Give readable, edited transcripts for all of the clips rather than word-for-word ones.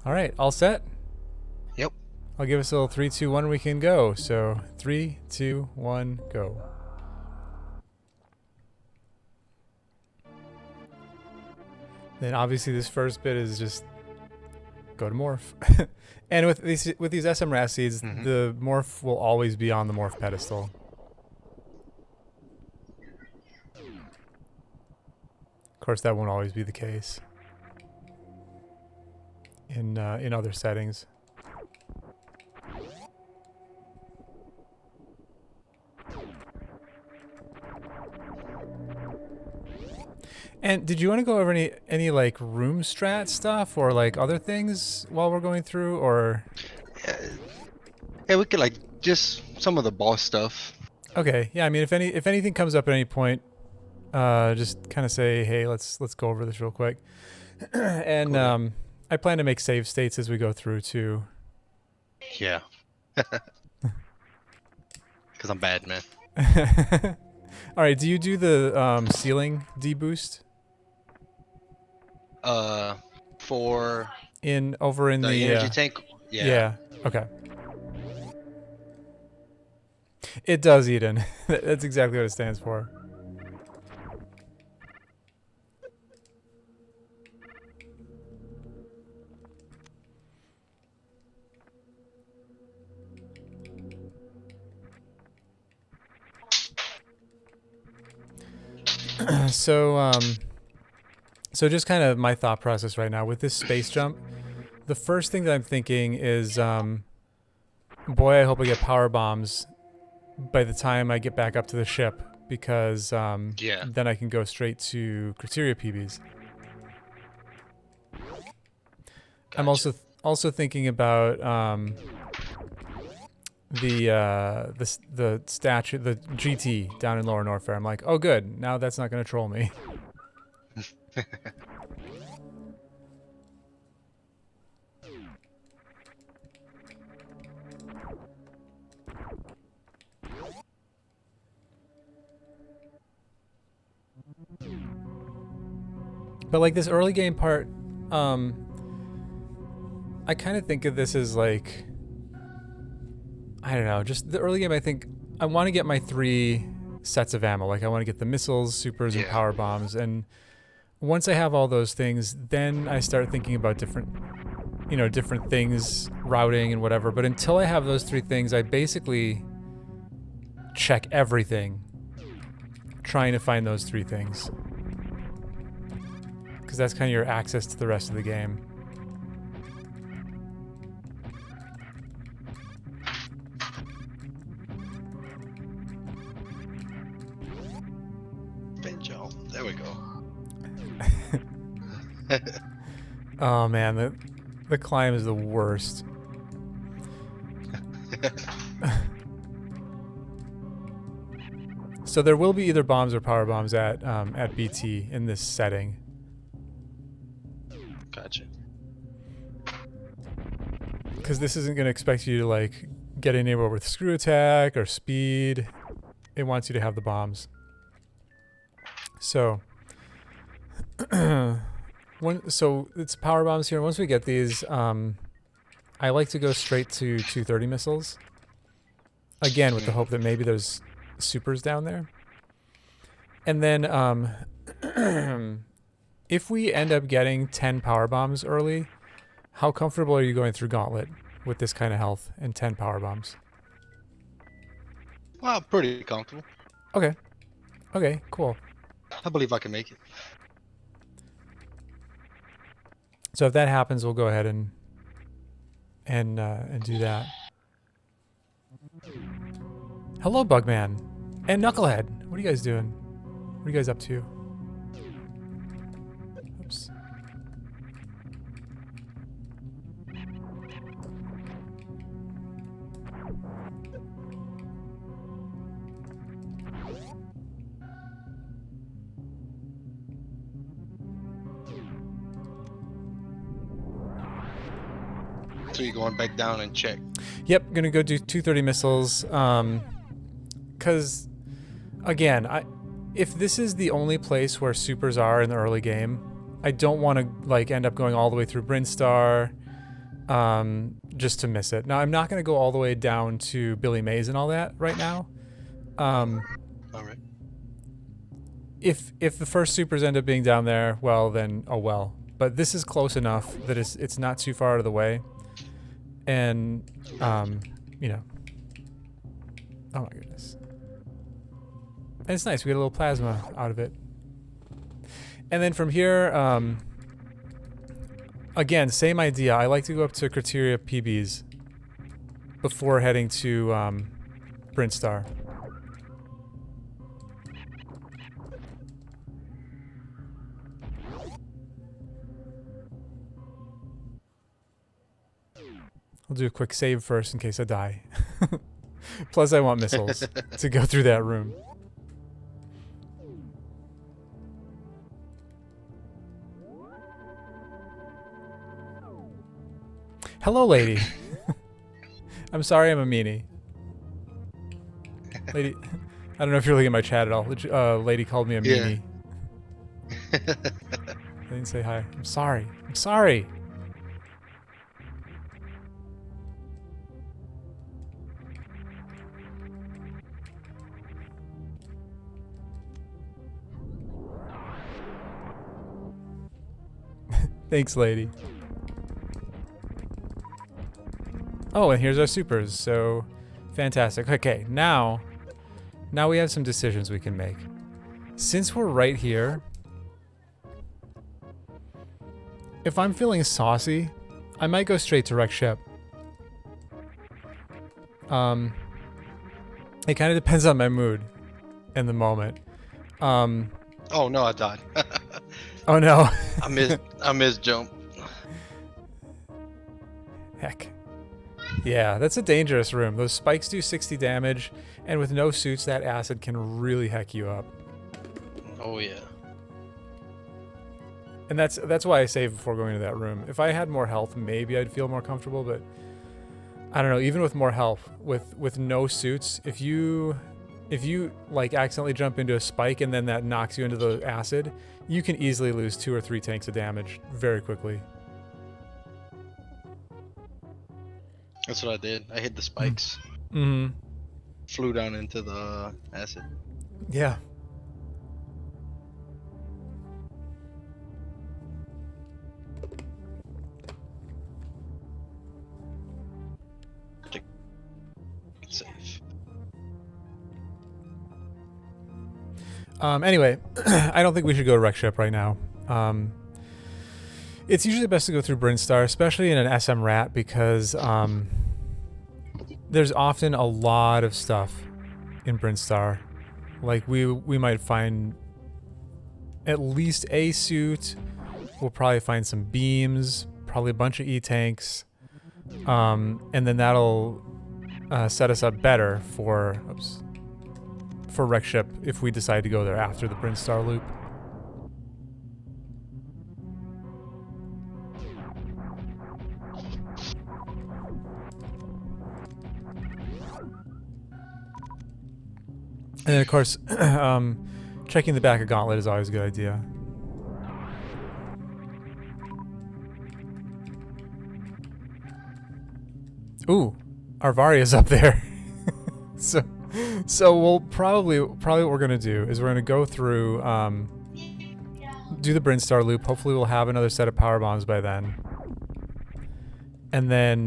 All right, all set? Yep. I'll give us a little 3, 2, 1, we can go. So 3, 2, 1, go. Then obviously this first bit is just go to morph. And with these SMRAS seeds, the morph will always be on the morph pedestal. Of course, that won't always be the case in other settings. And did you want to go over any like room strat stuff or like other things while we're going through, or? Yeah, we could like just some of the boss stuff. Okay, yeah. I mean, if anything comes up at any point, just kind of say, hey, let's go over this real quick. And Cool. I plan to make save states as we go through too. Yeah. Because I'm bad, man. All right. Do you do the ceiling deboost For over in the the energy tank, yeah. yeah? Okay. It does, Eden. That's exactly what it stands for. So just kind of my thought process right now with this space jump. The first thing that I'm thinking is, boy, I hope I get power bombs by the time I get back up to the ship, because Yeah. then I can go straight to criteria PBs. I'm Gotcha. also thinking about the statue, the GT down in Lower Norfair. I'm like, oh good, now that's not gonna troll me. But like this early game part, I kind of think of this as like, I don't know, just the early game. I think I want to get my 3 sets of ammo. Like I want to get the missiles, supers, and Yeah. power bombs. And once I have all those things, then I start thinking about different things, routing and whatever. But until I have those 3 things, I basically check everything, trying to find those 3 things, because that's kind of your access to the rest of the game. Benjo. There we go. Oh man, the climb is the worst. So there will be either bombs or power bombs at BT in this setting. Gotcha. Because this isn't going to expect you to like get anywhere with screw attack or speed. It wants you to have the bombs. So, so it's power bombs here. Once we get these, I like to go straight to 230 missiles. Again, with the hope that maybe there's supers down there. And then, if we end up getting 10 power bombs early, how comfortable are you going through Gauntlet with this kind of health and 10 power bombs? Well, pretty comfortable. Okay. Okay, cool. I believe I can make it. So if that happens, we'll go ahead and do that. Hello, Bugman. And Knucklehead. What are you guys doing? What are you guys up to? Oops. So you're going back down and check. Yep, gonna go do 230 missiles. Cause again, if this is the only place where supers are in the early game, I don't want to like end up going all the way through Brinstar, just to miss it. Now, I'm not going to go all the way down to Billy Mays and all that right now. All right. If the first supers end up being down there, well, then oh well. But this is close enough that it's not too far out of the way. And, you know. Oh my goodness. And it's nice. We get a little plasma out of it. And then from here, again, same idea. I like to go up to Criteria PBs before heading to Brinstar. I'll do a quick save first in case I die. Plus, I want missiles to go through that room. Hello, lady. I'm sorry I'm a meanie. Lady, I don't know if you're looking at my chat at all. Lady called me a meanie. I didn't say hi. I'm sorry. I'm sorry. Thanks, lady. Oh, and here's our supers, so fantastic. Okay, now we have some decisions we can make. Since we're right here, if I'm feeling saucy, I might go straight to wreck ship. It kind of depends on my mood in the moment. Oh no, I died. Oh no. I missed jump. Heck. Yeah, that's a dangerous room. Those spikes do 60 damage, and with no suits, that acid can really heck you up. Oh yeah. And that's why I save before going to that room. If I had more health, maybe I'd feel more comfortable, but I don't know, even with more health, with no suits, if you like accidentally jump into a spike and then that knocks you into the acid, you can easily lose 2 or 3 tanks of damage very quickly. That's what I did. I hit the spikes. Mm-hmm. Flew down into the acid. Yeah. Safe. Anyway, I don't think we should go to wreck ship right now. It's usually best to go through Brinstar, especially in an SM rat, because there's often a lot of stuff in Brinstar. Like we might find at least a suit. We'll probably find some beams, probably a bunch of E-tanks, and then that'll set us up better for wreck ship if we decide to go there after the Brinstar loop. And then, of course, checking the back of Gauntlet is always a good idea. Ooh, Arvaria's up there. So we'll probably what we're gonna do is we're gonna go through, do the Brinstar loop. Hopefully, we'll have another set of power bombs by then, and then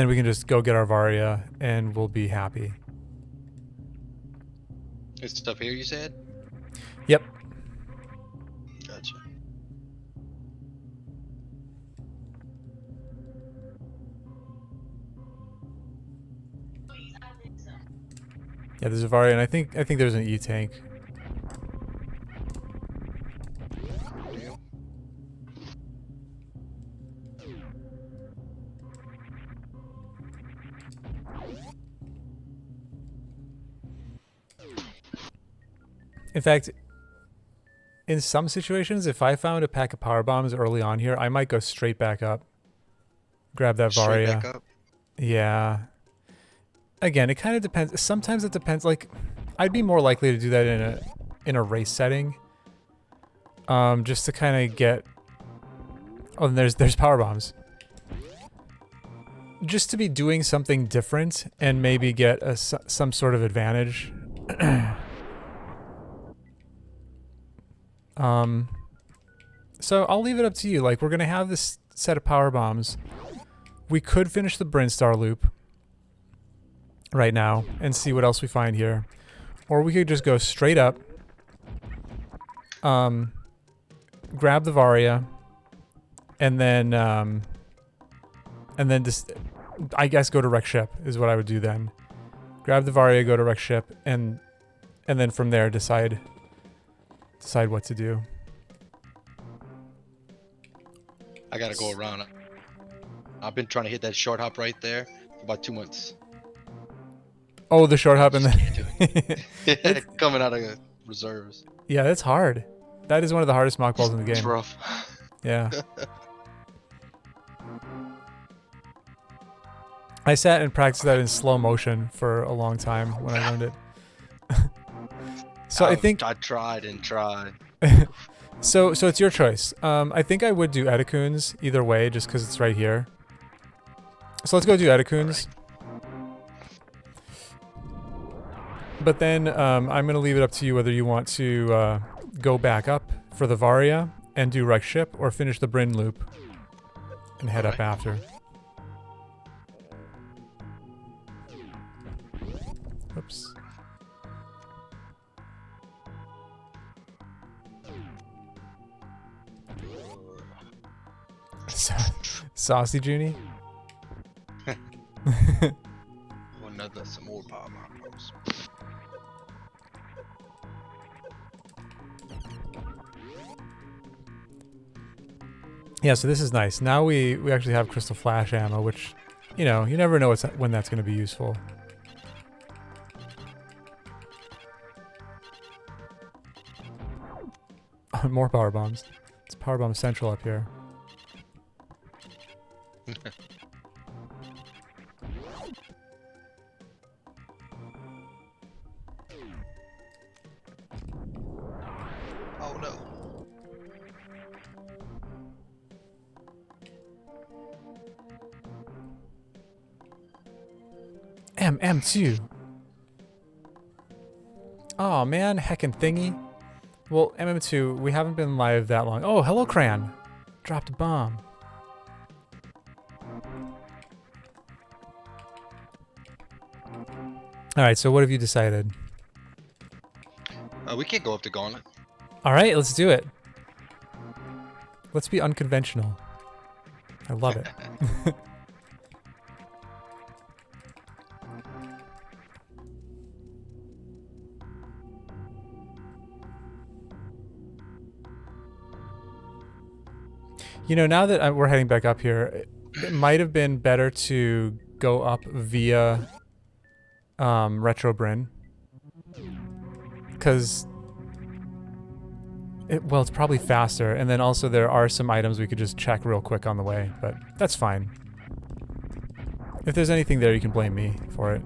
we can just go get Arvaria, and we'll be happy. It's stuff here, you said? Yep. Gotcha. Yeah, there's Arvaria, and I think there's an E-tank. In fact, in some situations, if I found a pack of power bombs early on here, I might go straight back up. Grab that Straight Varia. back up. Yeah. Again, it kind of depends. Sometimes it depends. Like, I'd be more likely to do that in a race setting. Just to kind of get Oh, and there's power bombs. Just to be doing something different and maybe get some sort of advantage. So I'll leave it up to you. Like, we're gonna have this set of power bombs. We could finish the Brinstar loop right now and see what else we find here. Or we could just go straight up, grab the Varia, and then just, I guess, go to wreck ship is what I would do then. Grab the Varia, go to wreck ship, and then from there decide what to do. I gotta go around. I've been trying to hit that short hop right there for about 2 months. Oh, the short hop and then coming out of reserves. Yeah, that's hard. That is one of the hardest mock balls in the game. It's rough. Yeah. I sat and practiced that in slow motion for a long time when I learned it. So I think I tried and tried. So it's your choice. I think I would do Eticoons either way, just because it's right here. So let's go do Eticoons. But then I'm going to leave it up to you whether you want to go back up for the Varia and do wreck ship, or finish the Bryn loop and head up after. Oops. Saucy Junie? Another some more power bombs. Yeah, so this is nice. Now we actually have crystal flash ammo, which, you know, you never know when that's going to be useful. More power bombs. It's power bomb central up here. Oh no. M2. Oh man, heckin' thingy. Well, MM2, we haven't been live that long. Oh, hello, Cran. Dropped a bomb. Alright, so what have you decided? We can't go up the gauntlet. Alright, let's do it. Let's be unconventional. I love it. You know, now that we're heading back up here, it might have been better to go up via Retro Bryn. Because, well, it's probably faster. And then also there are some items we could just check real quick on the way. But that's fine. If there's anything there, you can blame me for it.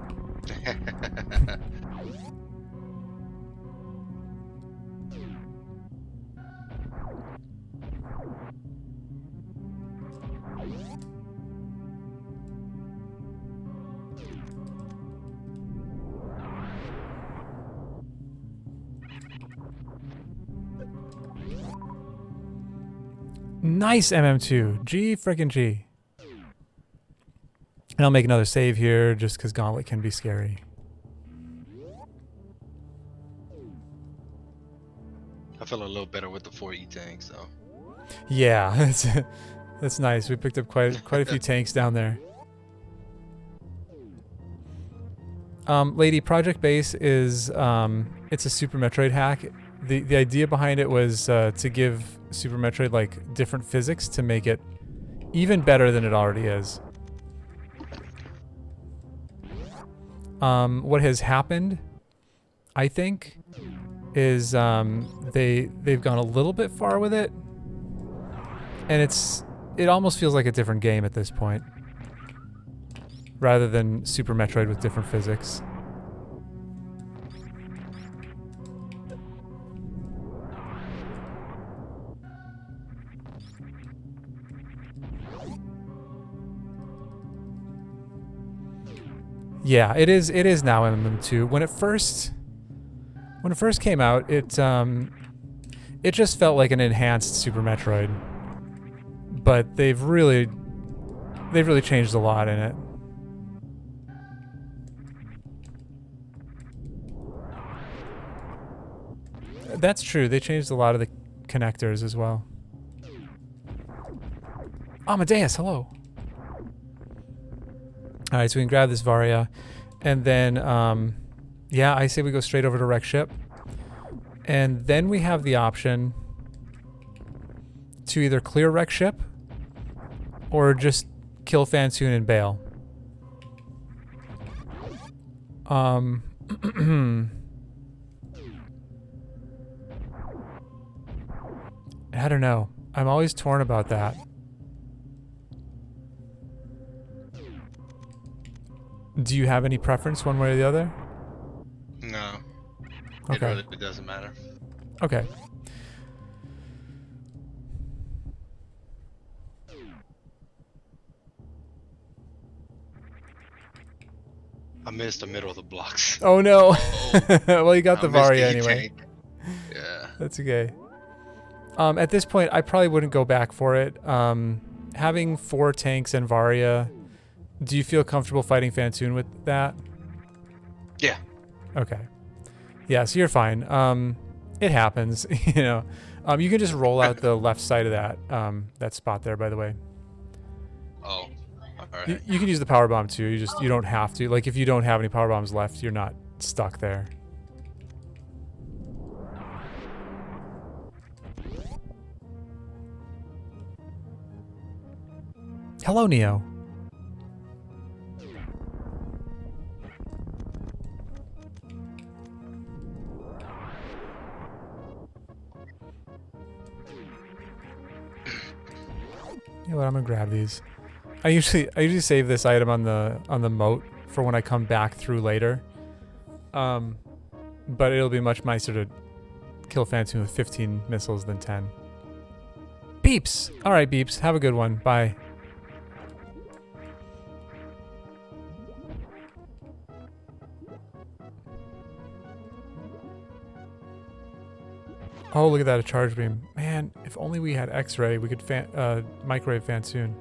Nice MM2. G frickin' G. And I'll make another save here just because Gauntlet can be scary. I feel a little better with the 4E tanks though. Yeah, that's nice. We picked up quite a few tanks down there. Lady, Project Base is it's a Super Metroid hack. The idea behind it was to give Super Metroid like different physics to make it even better than it already is. What has happened, I think, is they've gone a little bit far with it, and it almost feels like a different game at this point, rather than Super Metroid with different physics. Yeah, it is. It is now MM2. When it first came out, it just felt like an enhanced Super Metroid. But they've really changed a lot in it. That's true. They changed a lot of the connectors as well. Amadeus, hello. All right, so we can grab this Varia, and then, yeah, I say we go straight over to wreck ship, and then we have the option to either clear wreck ship or just kill Fantoon and bail. I don't know. I'm always torn about that. Do you have any preference one way or the other? No. Okay. It really doesn't matter. Okay. I missed the middle of the blocks. Oh no. Well, you got the I missed Varia the anyway. tank. Yeah. That's okay. At this point, I probably wouldn't go back for it. Having 4 tanks and Varia, do you feel comfortable fighting Fantoon with that? Yeah. Okay. Yeah, so you're fine. It happens, you know. You can just roll out the left side of that spot there, by the way. Oh. Alright. You can use the power bomb too. You don't have to. Like if you don't have any power bombs left, you're not stuck there. Hello, Neo. You know what? I'm gonna grab these. I usually save this item on the moat for when I come back through later. But it'll be much nicer to kill Fantoon with 15 missiles than 10. Beeps! Alright, Beeps. Have a good one. Bye. Oh, look at that, a charge beam. Man, if only we had X-ray, we could microwave Fantoon.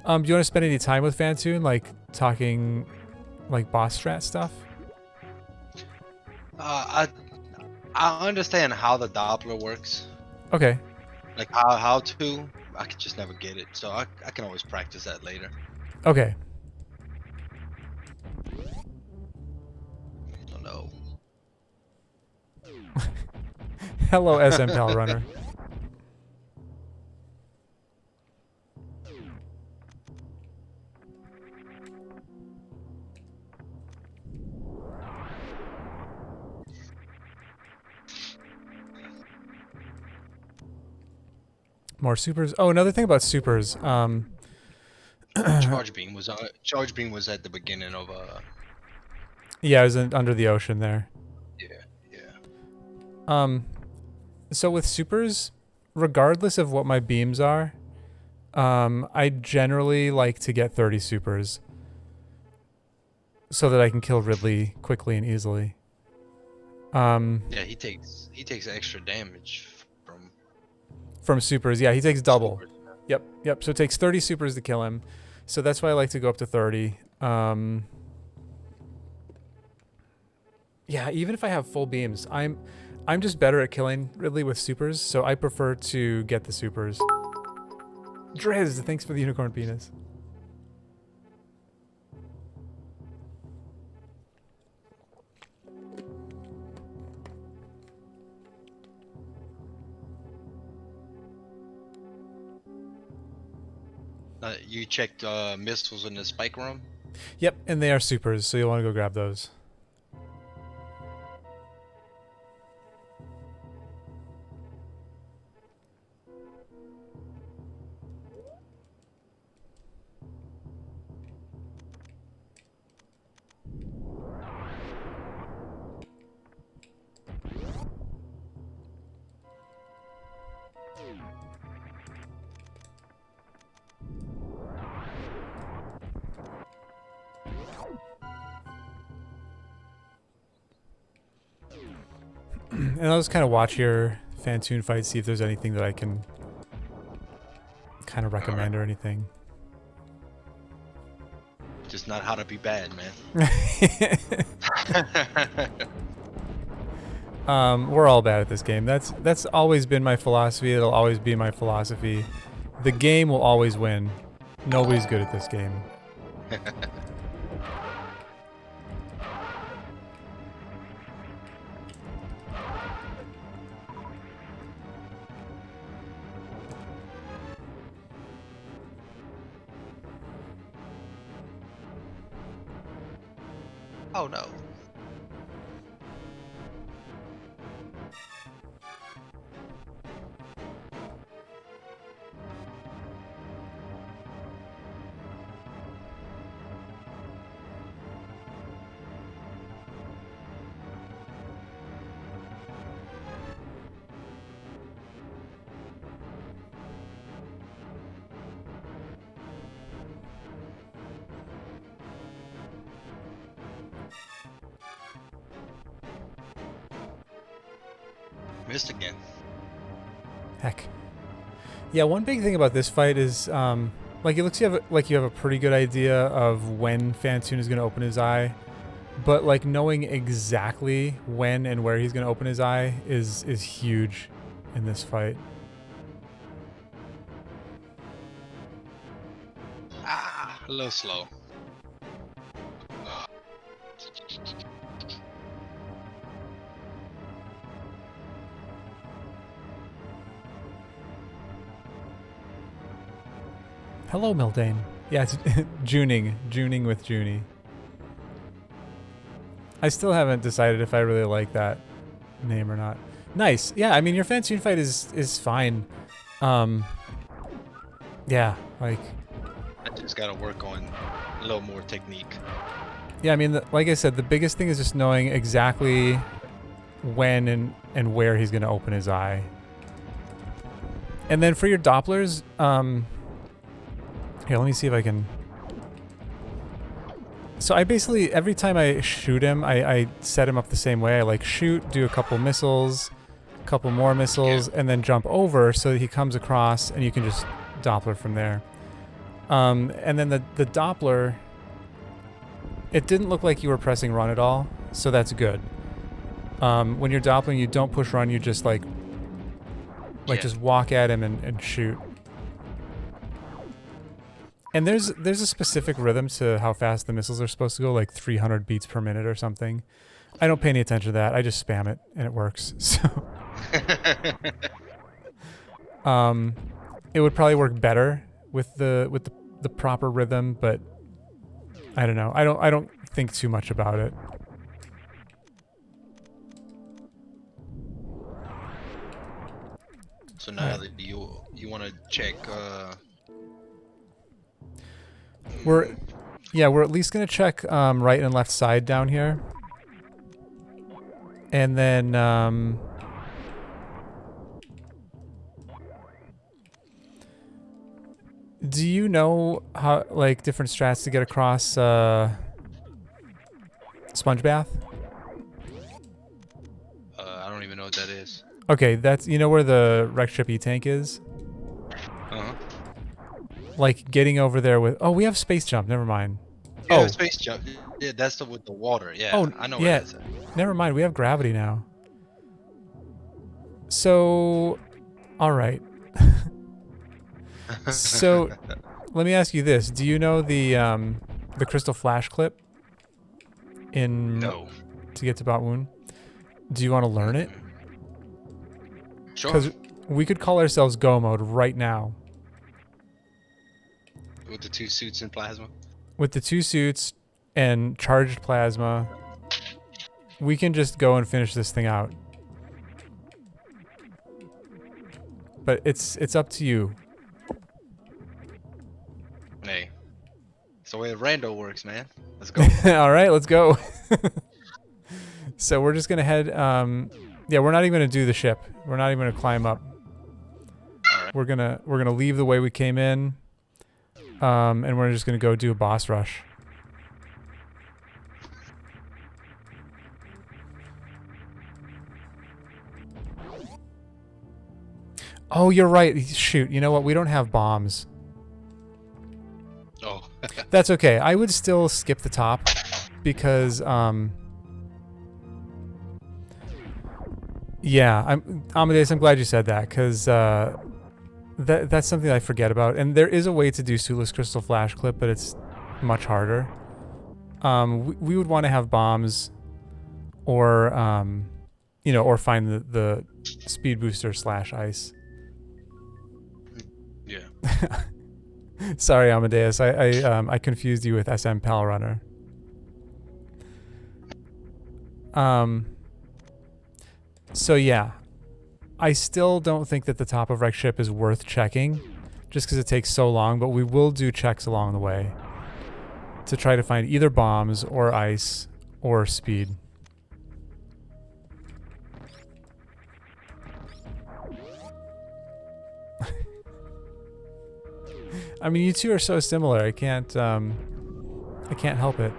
Do you want to spend any time with Fantoon, like talking, like boss strat stuff? I understand how the Doppler works. Okay. Like how to. I could just never get it, so I can always practice that later. Okay. Oh no. Hello, SM Pal Runner. More supers. Oh, another thing about supers. Charge beam was at the beginning of Yeah, it was under the ocean there. yeah. So with supers, regardless of what my beams are, I generally like to get 30 supers so that I can kill Ridley quickly and easily. Yeah, he takes extra damage from supers. Yeah, he takes double. supers. Yep. So it takes 30 supers to kill him. So that's why I like to go up to 30. Yeah, even if I have full beams, I'm just better at killing Ridley with supers, so I prefer to get the supers. Driz, thanks for the unicorn penis. You checked missiles in the spike room? Yep, and they are supers, so you'll want to go grab those. And I'll just kind of watch your Fantoon fight, see if there's anything that I can kind of recommend or anything. Just not how to be bad, man. We're all bad at this game. That's always been my philosophy. It'll always be my philosophy. The game will always win. Nobody's good at this game. Oh no. Missed again. Heck. Yeah, one big thing about this fight is, like, it looks like you have a pretty good idea of when Fantoon is going to open his eye, but like knowing exactly when and where he's going to open his eye is huge in this fight. Ah, a little slow. Hello, Mildane. Yeah, it's Juning with Junie. I still haven't decided if I really like that name or not. Nice. Yeah, I mean, your Fantoon fight is fine. Yeah, like... I just gotta work on a little more technique. Yeah, I mean, like I said, the biggest thing is just knowing exactly when and where he's going to open his eye. And then for your Dopplers, here, let me see if I can... So I basically, every time I shoot him, I set him up the same way. I like shoot, do a couple missiles, a couple more missiles, and then jump over so that he comes across and you can just Doppler from there. And then the Doppler, it didn't look like you were pressing run at all, so that's good. When you're Doppling, you don't push run, you just like just walk at him and shoot. And there's a specific rhythm to how fast the missiles are supposed to go, like 300 beats per minute or something. I don't pay any attention to that. I just spam it and it works. So it would probably work better with the proper rhythm, but I don't know. I don't think too much about it. So now that you want to check we're at least gonna check right and left side down here, and then do you know how like different strats to get across Sponge Bath? I don't even know what that is. Okay, that's, you know where the wreck ship E-tank is? Uh-huh. Like getting over there with, oh, we have space jump, never mind. Yeah, Oh, space jump. Yeah, that's the with the water. Yeah, oh, I know yeah. where that's at. Never mind, we have gravity now. So, all right. So, let me ask you this: do you know the Crystal Flash clip in No. to get to Batwoon? Do you want to learn it? Sure. Because we could call ourselves Go Mode right now With the 2 suits and plasma. with the 2 suits and charged plasma. We can just go and finish this thing out. But it's up to you. Hey, it's the way the rando works, man. Let's go. All right, let's go. So we're just gonna head. Yeah, we're not even gonna do the ship. We're not even gonna climb up. All right. We're gonna leave the way we came in, and we're just gonna go do a boss rush. Oh, you're right. Shoot. You know what? We don't have bombs. Oh. That's okay. I would still skip the top because, yeah, Amadeus, I'm glad you said that because that's something I forget about. And there is a way to do Sulis Crystal Flash Clip, but it's much harder. We would want to have bombs or, you know, or find the speed booster / ice. Yeah. Sorry, Amadeus. I confused you with SM Pal Runner. So yeah, I still don't think that the top of Wreck Ship is worth checking, just because it takes so long. But we will do checks along the way to try to find either bombs or ice or speed. I mean, you two are so similar. I can't help it.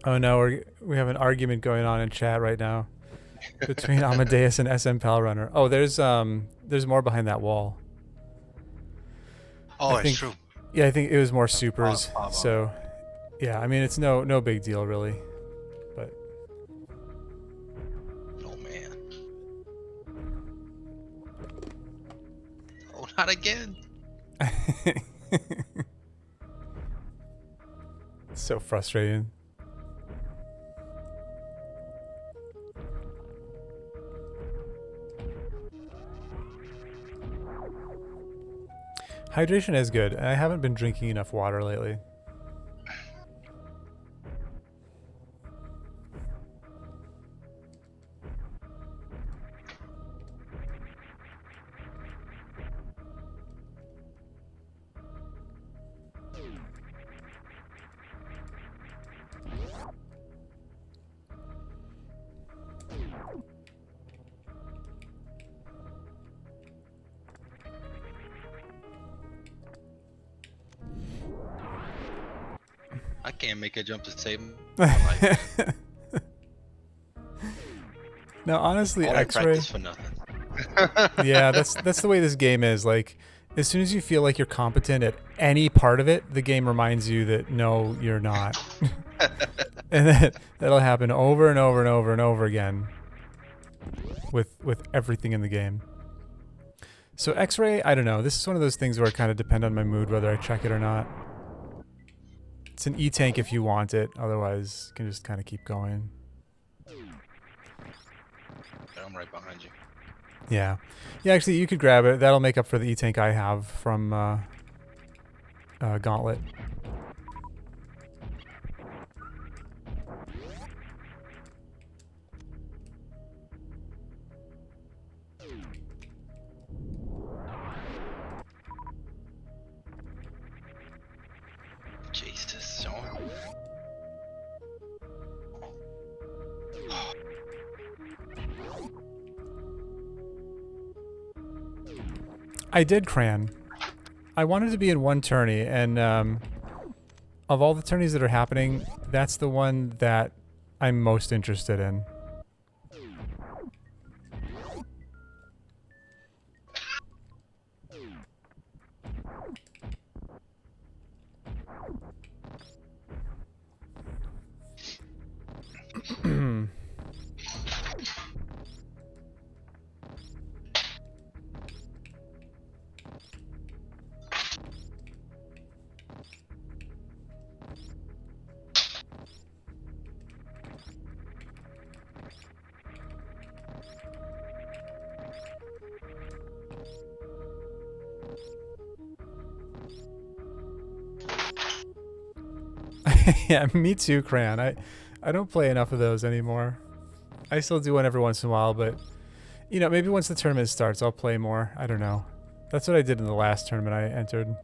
Oh no, we have an argument going on in chat right now between Amadeus and SM Pal Runner. Oh, there's more behind that wall. Oh, I think, it's true. yeah, I think it was more supers. Bob. So, yeah, I mean it's no big deal really, but Oh man. Oh, not again. It's so frustrating. Hydration is good. I haven't been drinking enough water lately. I can't make a jump to save my life. No, honestly, All that X-ray. practice for nothing. Yeah, that's the way this game is. Like, as soon as you feel like you're competent at any part of it, the game reminds you that no, you're not. And that'll happen over and over and over and over again with everything in the game. So X-ray, I don't know. This is one of those things where I kind of depend on my mood whether I check it or not. It's an E-tank if you want it. Otherwise, you can just kind of keep going. I'm right behind you. Yeah. Yeah, actually, you could grab it. That'll make up for the E-tank I have from Gauntlet. Jesus, Sean. I did Cran. I wanted to be in one tourney, and of all the tourneys that are happening, that's the one that I'm most interested in. Yeah, me too, Cran. I don't play enough of those anymore. I still do one every once in a while, but you know, maybe once the tournament starts, I'll play more. I don't know. That's what I did in the last tournament I entered.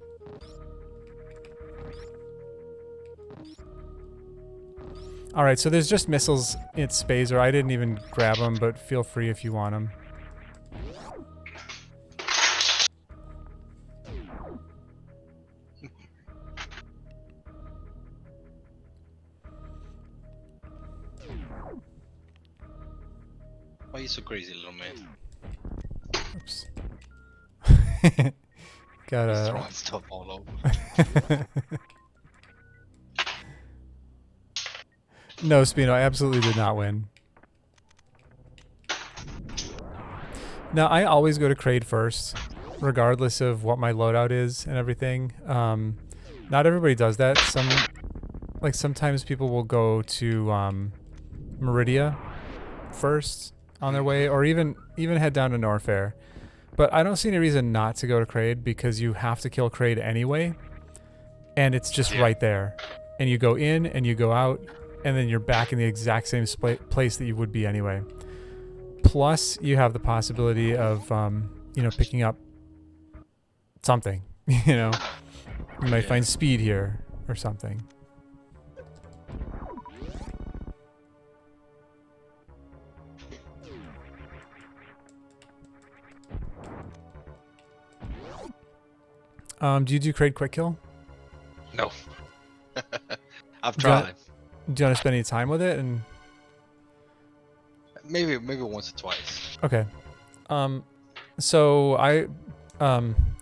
All right, so there's just missiles in Spazer. I didn't even grab them, but feel free if you want them. Why are you so crazy, little man? Oops. He's Got throwing stuff all over. No, Spino, I absolutely did not win. Now, I always go to Kraid first, regardless of what my loadout is and everything. Not everybody does that. Sometimes people will go to Meridia first on their way, or even head down to Norfair. But I don't see any reason not to go to Kraid because you have to kill Kraid anyway, and it's just right there. And you go in and you go out, and then you're back in the exact same place that you would be anyway. Plus, you have the possibility of, you know, picking up something. You know, you might find speed here or something. Do you do Kraid quick kill? No. I've tried. Do you want to spend any time with it? And maybe once or twice. okay. So I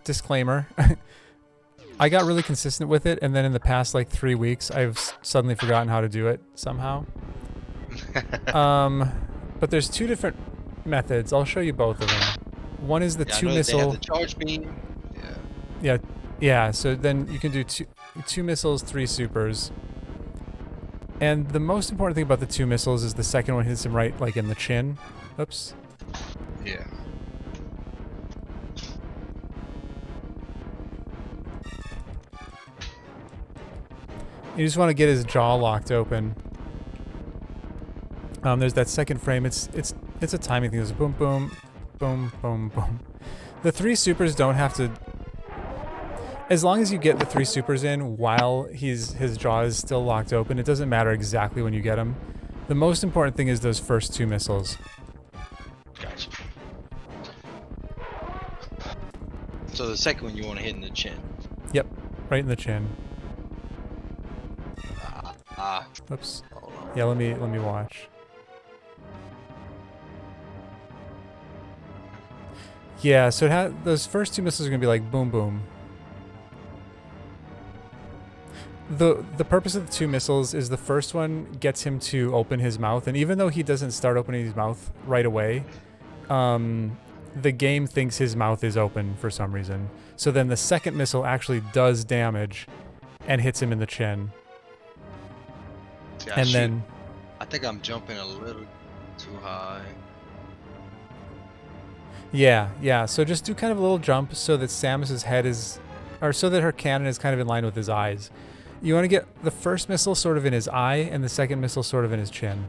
disclaimer. I got really consistent with it, and then in the past like 3 weeks, I've suddenly forgotten how to do it somehow. But there's two different methods. I'll show you both of them. One is the two missile. They have the charge beam. Yeah. So then you can do two missiles, 3 supers. And the most important thing about the 2 missiles is the second one hits him right, like in the chin. Oops. Yeah. You just want to get his jaw locked open. There's that second frame. It's a timing thing. There's a boom, boom, boom, boom, boom. The 3 supers don't have to. As long as you get the 3 supers in while his jaw is still locked open, it doesn't matter exactly when you get him. The most important thing is those first 2 missiles. Gotcha. So the second one you want to hit in the chin. Yep, right in the chin. Oops. Yeah, let me watch. Yeah, so those first 2 missiles are gonna be like boom, boom. The purpose of the 2 missiles is the first one gets him to open his mouth, and even though he doesn't start opening his mouth right away, the game thinks his mouth is open for some reason. So then the second missile actually does damage and hits him in the chin. See, I think I'm jumping a little too high. Yeah. So just do kind of a little jump so that Samus's head is, or so that her cannon is kind of in line with his eyes. You want to get the first missile sort of in his eye and the second missile sort of in his chin.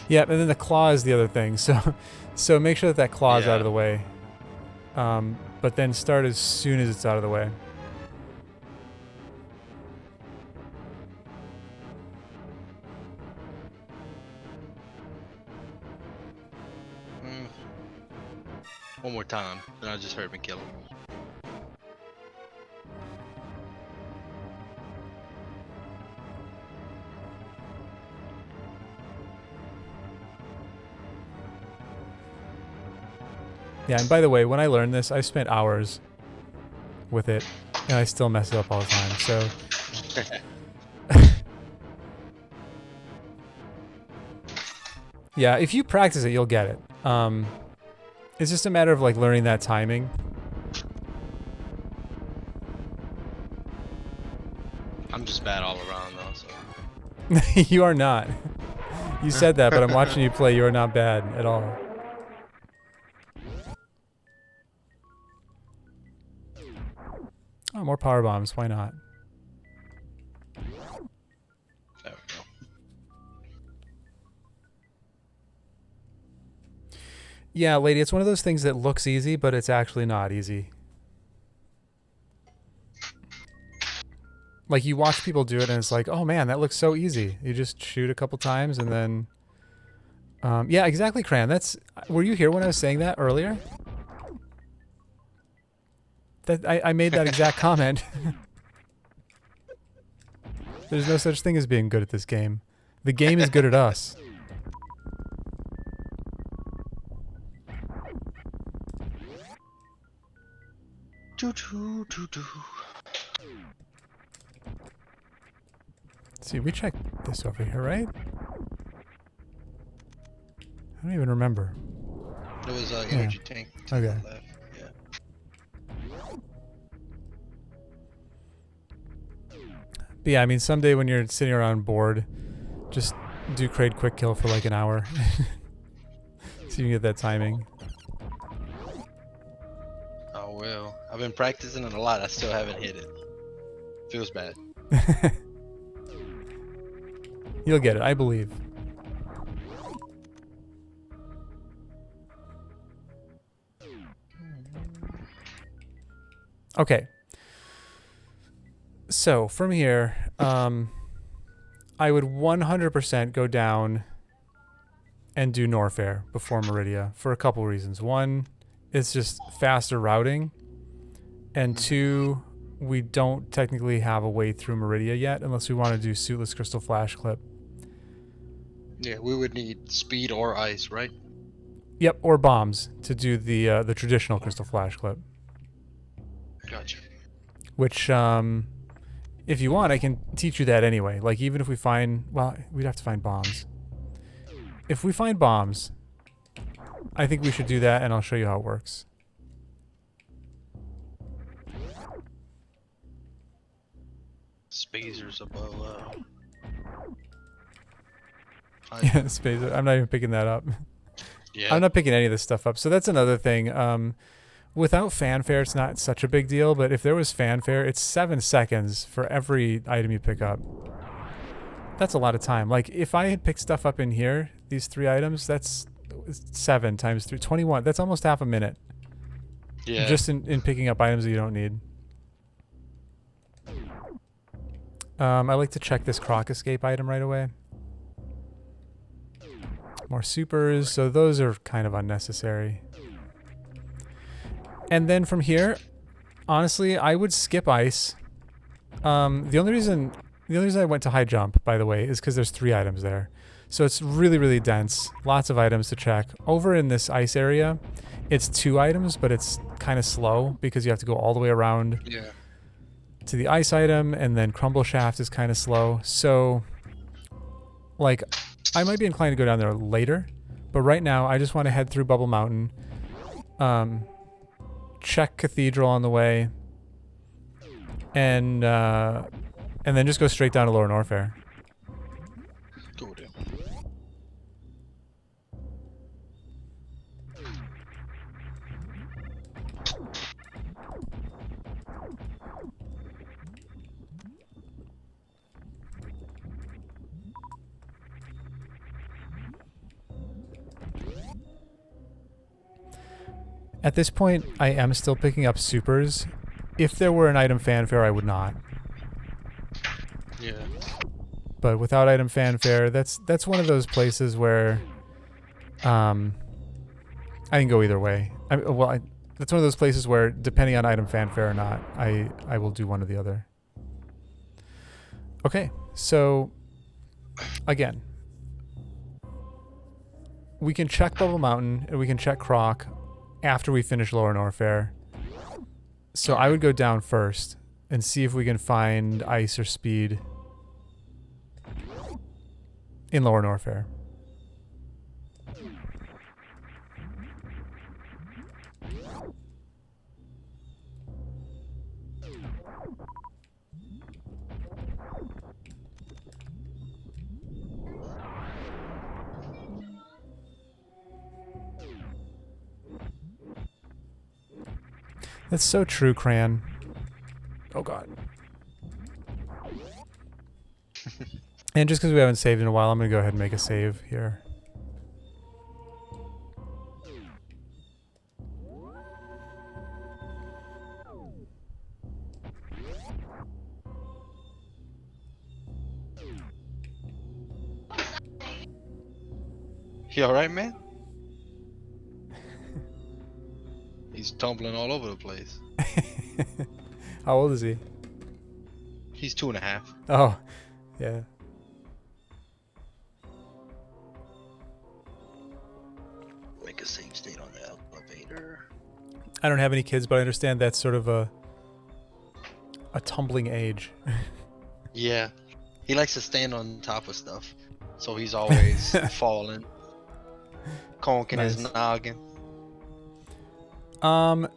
Yeah, and then the claw is the other thing. So make sure that claw is out of the way. But then start as soon as it's out of the way. One more time, then I just heard me kill him. Yeah, and by the way, when I learned this, I spent hours with it, and I still mess it up all the time, so... Yeah, if you practice it, you'll get it. It's just a matter of, like, learning that timing. I'm just bad all around, though, so... You are not. You said that, but I'm watching you play. You are not bad at all. Oh, more power bombs. Why not? There we go. Yeah, lady, it's one of those things that looks easy, but it's actually not easy. Like, you watch people do it, and it's like, oh man, that looks so easy. You just shoot a couple times, and then... yeah, exactly, Cran. Were you here when I was saying that earlier? I made that exact comment. There's no such thing as being good at this game. The game is good at us. Let's see, we checked this over here, right? I don't even remember. It was energy tank to Okay. the left. Yeah. But yeah, I mean, someday when you're sitting around bored, just do Kraid quick kill for like an hour. So you can get that timing. Oh well. I've been practicing it a lot. I still haven't hit it. Feels bad. You'll get it, I believe. Okay. So from here, I would 100% go down and do Norfair before Meridia for a couple reasons. One, it's just faster routing, and two, we don't technically have a way through Meridia yet unless we want to do Suitless Crystal Flash Clip. Yeah, we would need speed or ice, right? Yep, or bombs to do the traditional Crystal Flash Clip. Gotcha. Which, if you want, I can teach you that anyway. Like, even if we find... Well, we'd have to find bombs. If we find bombs, I think we should do that, and I'll show you how it works. Spacers above. Yeah, Spazer. I'm not even picking that up. Yeah. I'm not picking any of this stuff up. So that's another thing. Without fanfare, it's not such a big deal, but if there was fanfare, it's 7 seconds for every item you pick up. That's a lot of time. Like, if I had picked stuff up in here, these 3 items, that's 7 times 3, 21. That's almost half a minute. Yeah. Just in picking up items that you don't need. I like to check this croc escape item right away. More supers, so those are kind of unnecessary. And then from here, honestly, I would skip ice. The only reason I went to high jump, by the way, is because there's 3 items there. So it's really, really dense. Lots of items to check. Over in this ice area, it's 2 items, but it's kind of slow because you have to go all the way around to the ice item, and then Crumble Shaft is kind of slow. So, like, I might be inclined to go down there later, but right now I just want to head through Bubble Mountain, check Cathedral on the way, and then just go straight down to Lower Norfair. Cool deal. At this point, I am still picking up supers. If there were an item fanfare, I would not. Yeah. But without item fanfare, that's one of those places where I can go either way. That's one of those places where, depending on item fanfare or not, I will do one or the other. Okay, so again, we can check Bubble Mountain and we can check Croc after we finish Lower Norfair. So I would go down first and see if we can find ice or speed in Lower Norfair. That's so true, Cran. Oh god. And just because we haven't saved in a while, I'm gonna go ahead and make a save here. You alright, man? He's tumbling all over the place. How old is he? He's 2.5. Oh, yeah. Make a save state on the elevator. I don't have any kids, but I understand that's sort of a tumbling age. Yeah. He likes to stand on top of stuff. So he's always falling. Conking his noggin.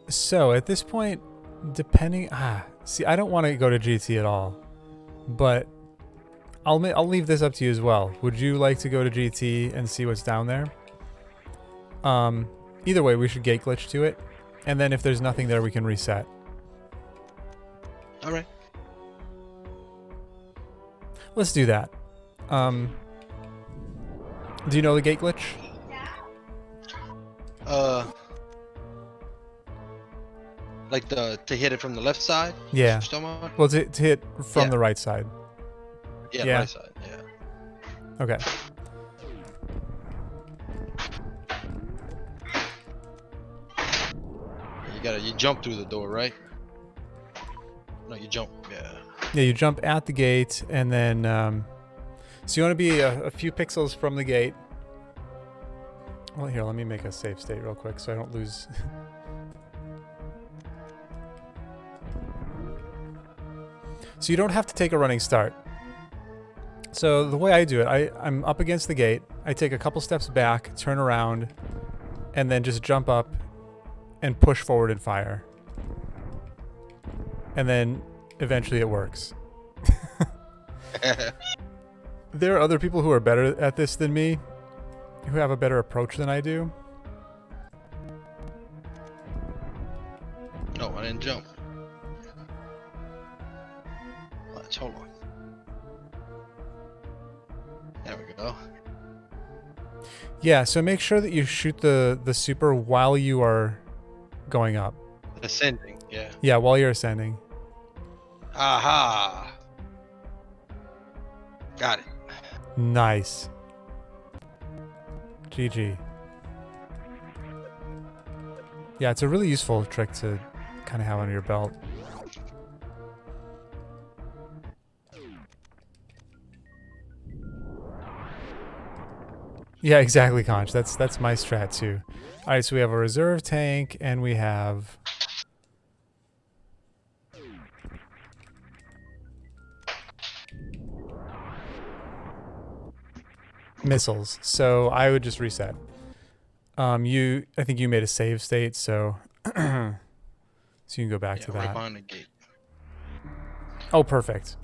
So at this point, depending, see, I don't want to go to GT at all, but I'll leave this up to you as well. Would you like to go to GT and see what's down there? Either way, we should gate glitch to it, and then if there's nothing there, we can reset. All right. Let's do that. Do you know the gate glitch? Like to hit it from the left side? Yeah. Well, to hit from the right side. Yeah, right side. Yeah. Okay. You jump through the door, right? No, you jump. Yeah. Yeah, you jump at the gate, and then so you want to be a few pixels from the gate. Well, here, let me make a save state real quick so I don't lose. So you don't have to take a running start. So the way I do it, I'm up against the gate. I take a couple steps back, turn around, and then just jump up and push forward and fire. And then eventually it works. There are other people who are better at this than me, who have a better approach than I do. No, I didn't jump. Let's hold on. There we go. Yeah, so make sure that you shoot the super while you are going up. Ascending, yeah. Yeah, while you're ascending. Aha! Got it. Nice. GG. Yeah, it's a really useful trick to kind of have under your belt. Yeah, exactly, Conch. That's my strat too. All right, so we have a reserve tank, and we have missiles. So I would just reset. I think you made a save state, so so you can go back to that. Right behind the gate. Oh, perfect.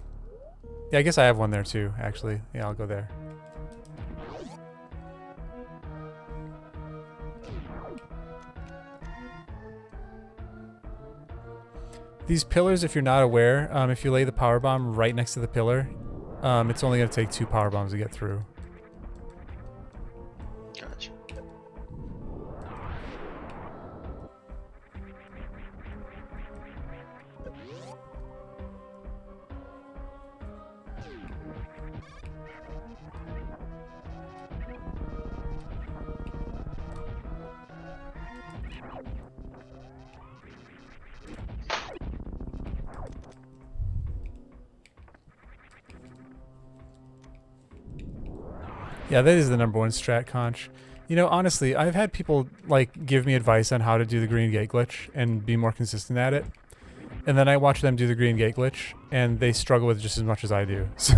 Yeah, I guess I have one there too, actually. Yeah, I'll go there. These pillars, if you're not aware, if you lay the power bomb right next to the pillar, it's only going to take 2 power bombs to get through. Gotcha. Yeah, that is the #1 strat, Conch. You know, honestly, I've had people like give me advice on how to do the green gate glitch and be more consistent at it. And then I watch them do the green gate glitch, and they struggle with just as much as I do. So,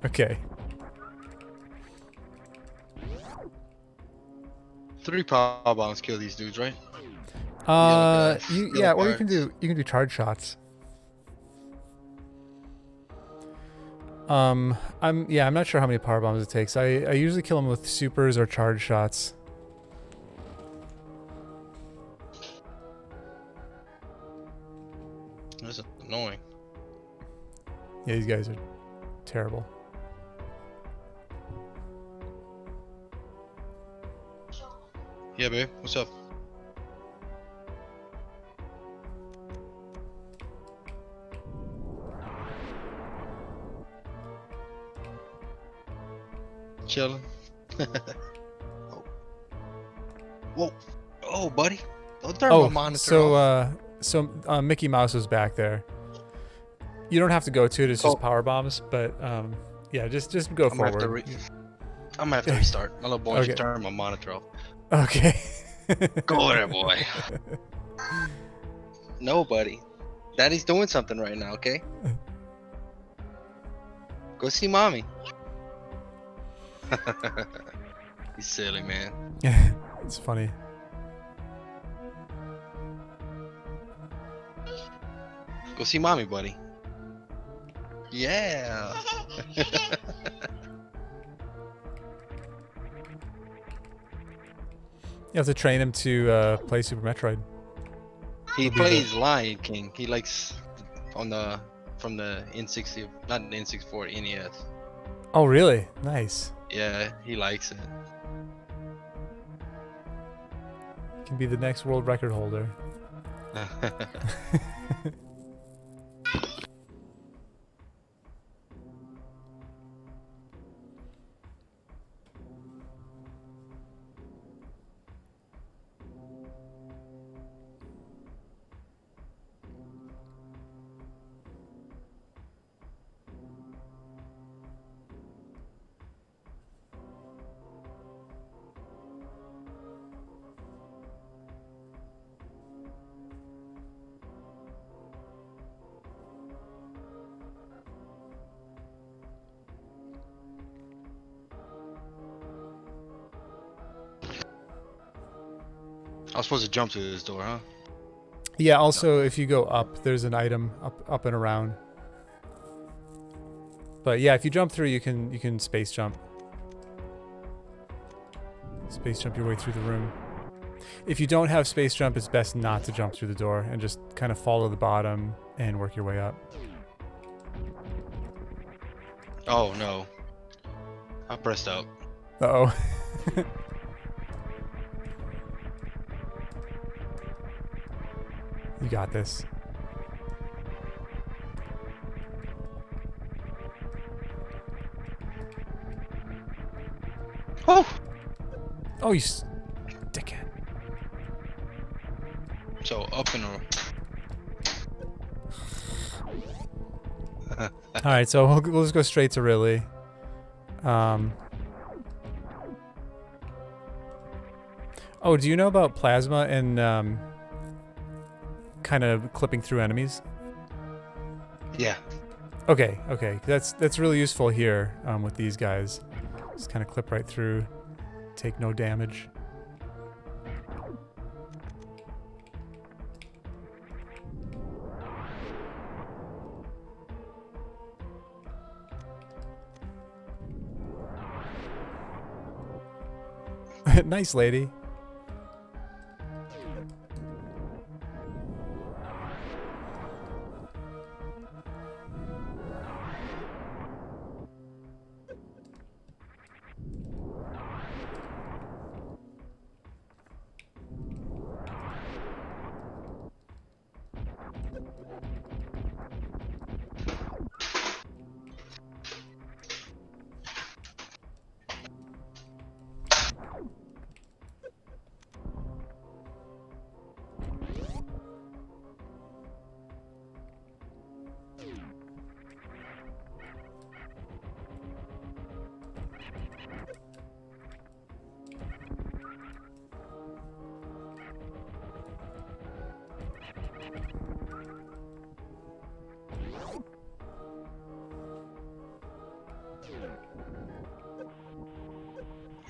okay. 3 power bombs kill these dudes, right? Yeah, or you can do charge shots. I'm not sure how many power bombs it takes. I usually kill them with supers or charge shots. annoying. Yeah, these guys are terrible. Yeah, babe. What's up? Chilling. Oh. Whoa. Oh, buddy. Don't turn my monitor off. So Mickey Mouse was back there. You don't have to go to it. It's just Oh. power bombs, but yeah, just go I'm gonna forward. have to restart. My little boy Okay. just turned my monitor off. Okay. Go there, boy. No, buddy. Daddy's doing something right now, okay? Go see mommy. He's silly, man. It's funny. Go see mommy, buddy. Yeah. You have to train him to play Super Metroid. He plays Lion King. He likes from the N60, not the N64, NES. Oh, really? Nice. Yeah, he likes it. Can be the next world record holder. I was supposed to jump to this door, huh? Yeah, also if you go up, there's an item up and around. But yeah, if you jump through, you can space jump. Space jump your way through the room. If you don't have space jump, it's best not to jump through the door and just kind of follow the bottom and work your way up. Oh no. I pressed out. Uh-oh. You got this. Oh! Oh, you dickhead. So up and Alright, so we'll just go straight to Ridley. Oh, do you know about plasma and kind of clipping through enemies? yeah. Okay, that's really useful here with these guys. Just kind of clip right through, take no damage. Nice lady.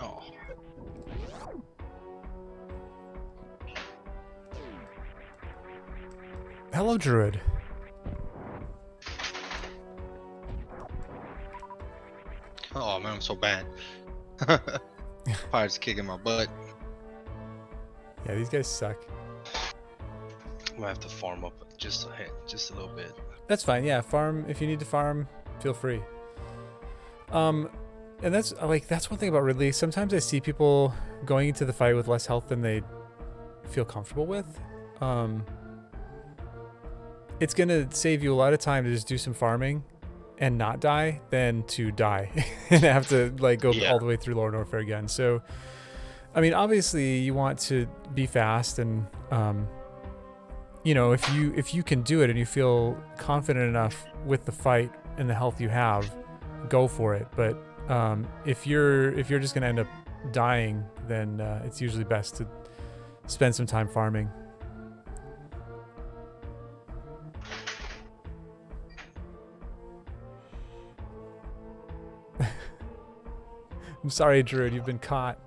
Oh. Hello, Druid. Oh man, I'm so bad. Pirates kicking my butt. Yeah, these guys suck. I'm gonna have to farm up just a little bit. That's fine. Yeah, farm if you need to farm, feel free. And that's one thing about Ridley. Sometimes I see people going into the fight with less health than they feel comfortable with. It's gonna save you a lot of time to just do some farming and not die than to die and have to like go all the way through Lower Norfair again. So, I mean, obviously you want to be fast and, you know, if you can do it and you feel confident enough with the fight and the health you have, go for it. But if you're just gonna end up dying, then it's usually best to spend some time farming. I'm sorry, Druid, you've been caught.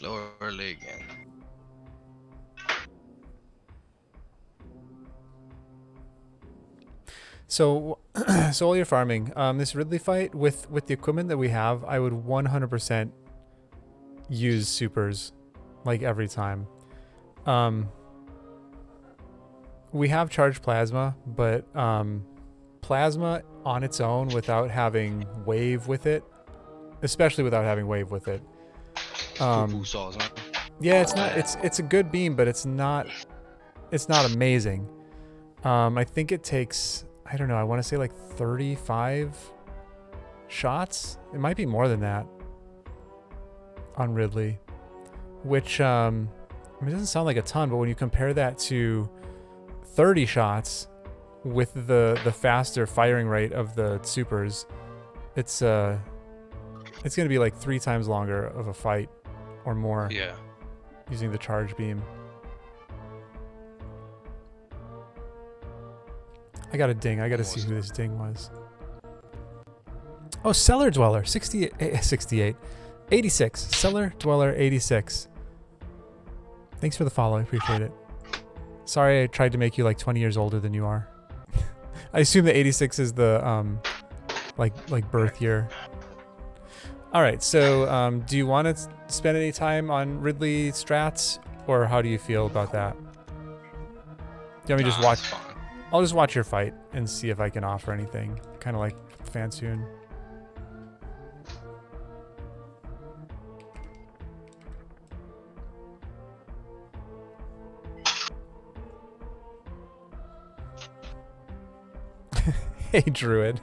Lower leg again. So, so while you're farming, this Ridley fight with the equipment that we have, I would 100% use supers, like every time. We have charged plasma, but plasma on its own without having wave with it, especially without having wave with it. Yeah, it's not. It's a good beam, but it's not amazing. I think it takes, I don't know, I want to say like 35 shots. It might be more than that on Ridley, which I mean, it doesn't sound like a ton, but when you compare that to 30 shots with the faster firing rate of the supers, it's going to be like 3 times longer of a fight or more. Yeah. Using the charge beam. I got a ding. I got to see who this ding was. Oh, Cellar Dweller, 68, 86. Cellar Dweller, 86. Thanks for the follow. I appreciate it. Sorry I tried to make you like 20 years older than you are. I assume that 86 is the like birth year. All right, so do you want to spend any time on Ridley strats, or how do you feel about that? Do you want me to just watch? I'll just watch your fight and see if I can offer anything, kind of like Fansoon. Hey, Druid.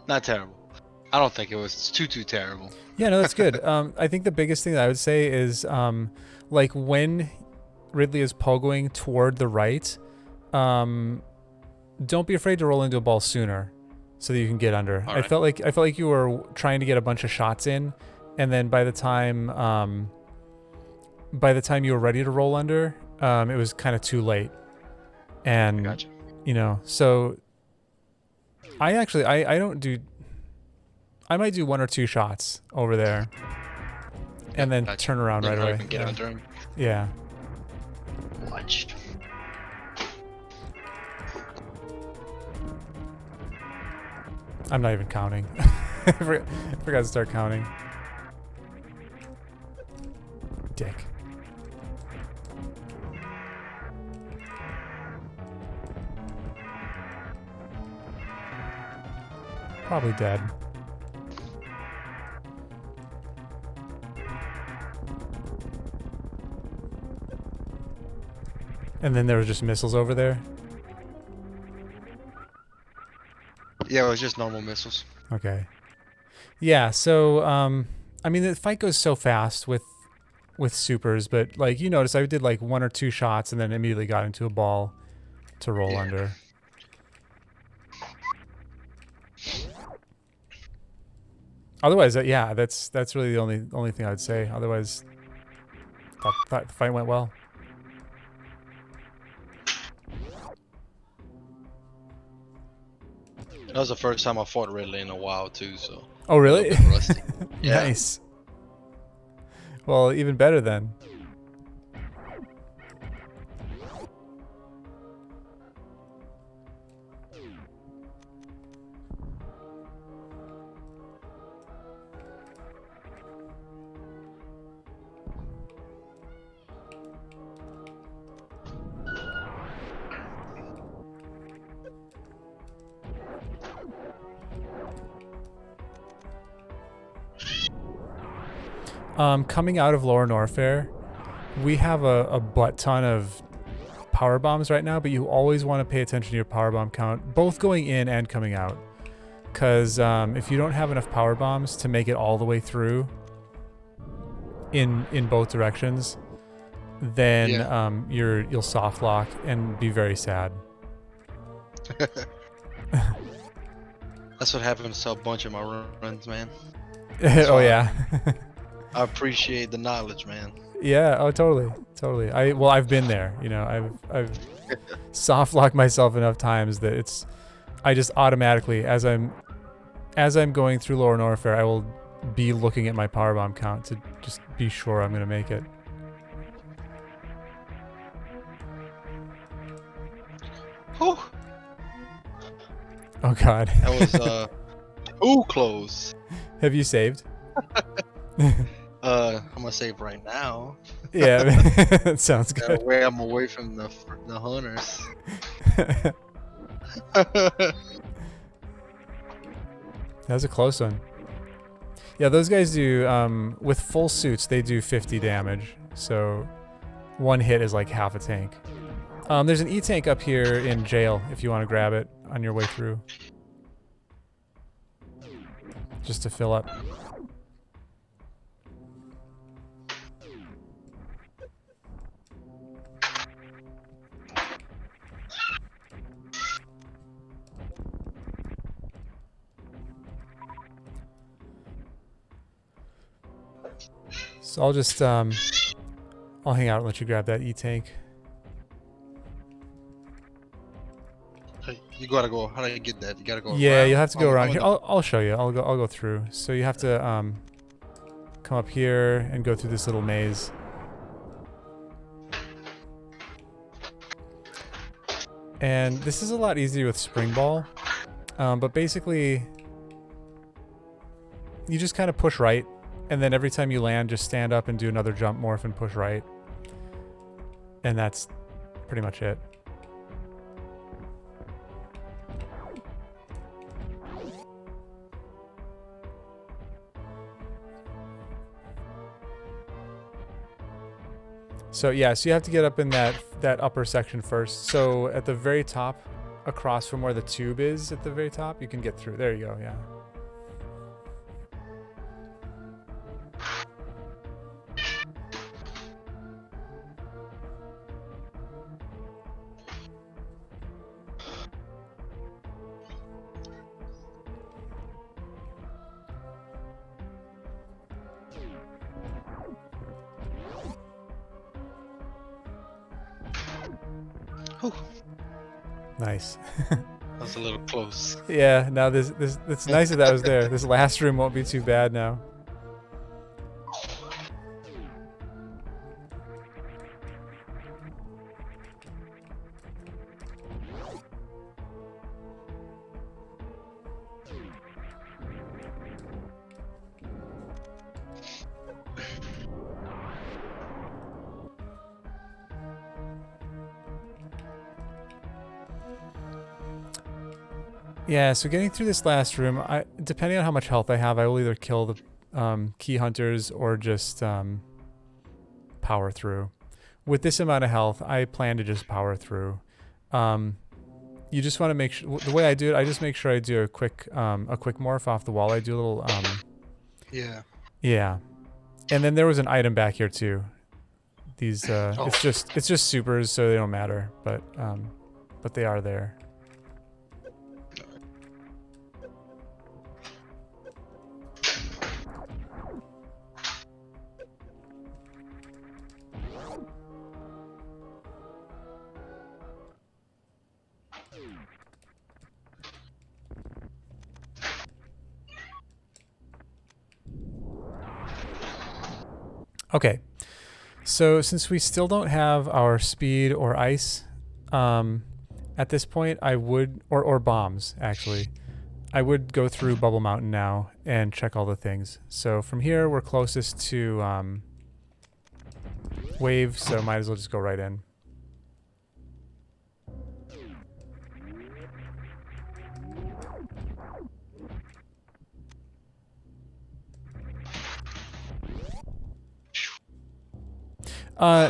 Not terrible. I don't think it was too terrible. Yeah, no, that's good. I think the biggest thing that I would say is like when Ridley is pogoing toward the right, don't be afraid to roll into a ball sooner so that you can get under. All right. I felt like you were trying to get a bunch of shots in, and then by the time you were ready to roll under, it was kind of too late. And Gotcha. you know, so I might do 1 or 2 shots over there and then turn around right away. Get under him. Yeah. Watch. I'm not even counting. I forgot to start counting. Dick. Probably dead. And then there were just missiles over there. Yeah, it was just normal missiles. Okay. Yeah, so I mean the fight goes so fast with supers, but like you notice I did like 1 or 2 shots and then immediately got into a ball to roll Yeah. under. Otherwise, yeah, that's really the only thing I would say. Otherwise, thought the fight went well. That was the first time I fought Ridley in a while too, so Oh, a really? little bit rusty. Yeah. Nice. Well, even better then. Coming out of Lower Norfair, we have a butt ton of power bombs right now, but you always want to pay attention to your power bomb count, both going in and coming out. Because if you don't have enough power bombs to make it all the way through in both directions, then Yeah. you'll soft lock and be very sad. That's what happens to a bunch of my runs, man. Oh why- yeah. I appreciate the knowledge, man. Yeah, oh totally. I've been there, you know. I've soft locked myself enough times that I just automatically as I'm going through Lower Norfair, I will be looking at my power bomb count to just be sure I'm going to make it. Whew. Oh god. That was too close. Have you saved? I'm gonna save right now. Yeah, that sounds That good. way I'm away from the hunters. That was a close one. Yeah, those guys do, with full suits, they do 50 damage. So one hit is like half a tank. There's an E-tank up here in jail if you want to grab it on your way through. Just to fill up. So I'll just, I'll hang out and let you grab that E-tank. Hey, you gotta go. How do you get that? You gotta go. Yeah, around? you'll have to go I'm around in here. the- I'll show you. I'll go through. So you have to come up here and go through this little maze. And this is a lot easier with spring ball. But basically you just kind of push right, and then every time you land, just stand up and do another jump morph and push right. And that's pretty much it. So yeah, so you have to get up in that upper section first. So at the very top, across from where the tube is at the very top, you can get through. There you go, yeah. Whew. Nice. That's a little close. Yeah, now this it's nice that was there. This last room won't be too bad now. Yeah, so getting through this last room, depending on how much health I have, I will either kill the key hunters or just power through. With this amount of health, I plan to just power through. You just want to make sure. The way I do it, I just make sure I do a quick morph off the wall. I do a little Yeah. yeah. And then there was an item back here too. These Oh. it's just supers, so they don't matter, but they are there. Okay, so since we still don't have our speed or ice, at this point I would, or bombs actually, I would go through Bubble Mountain now and check all the things. So from here we're closest to wave, so might as well just go right in.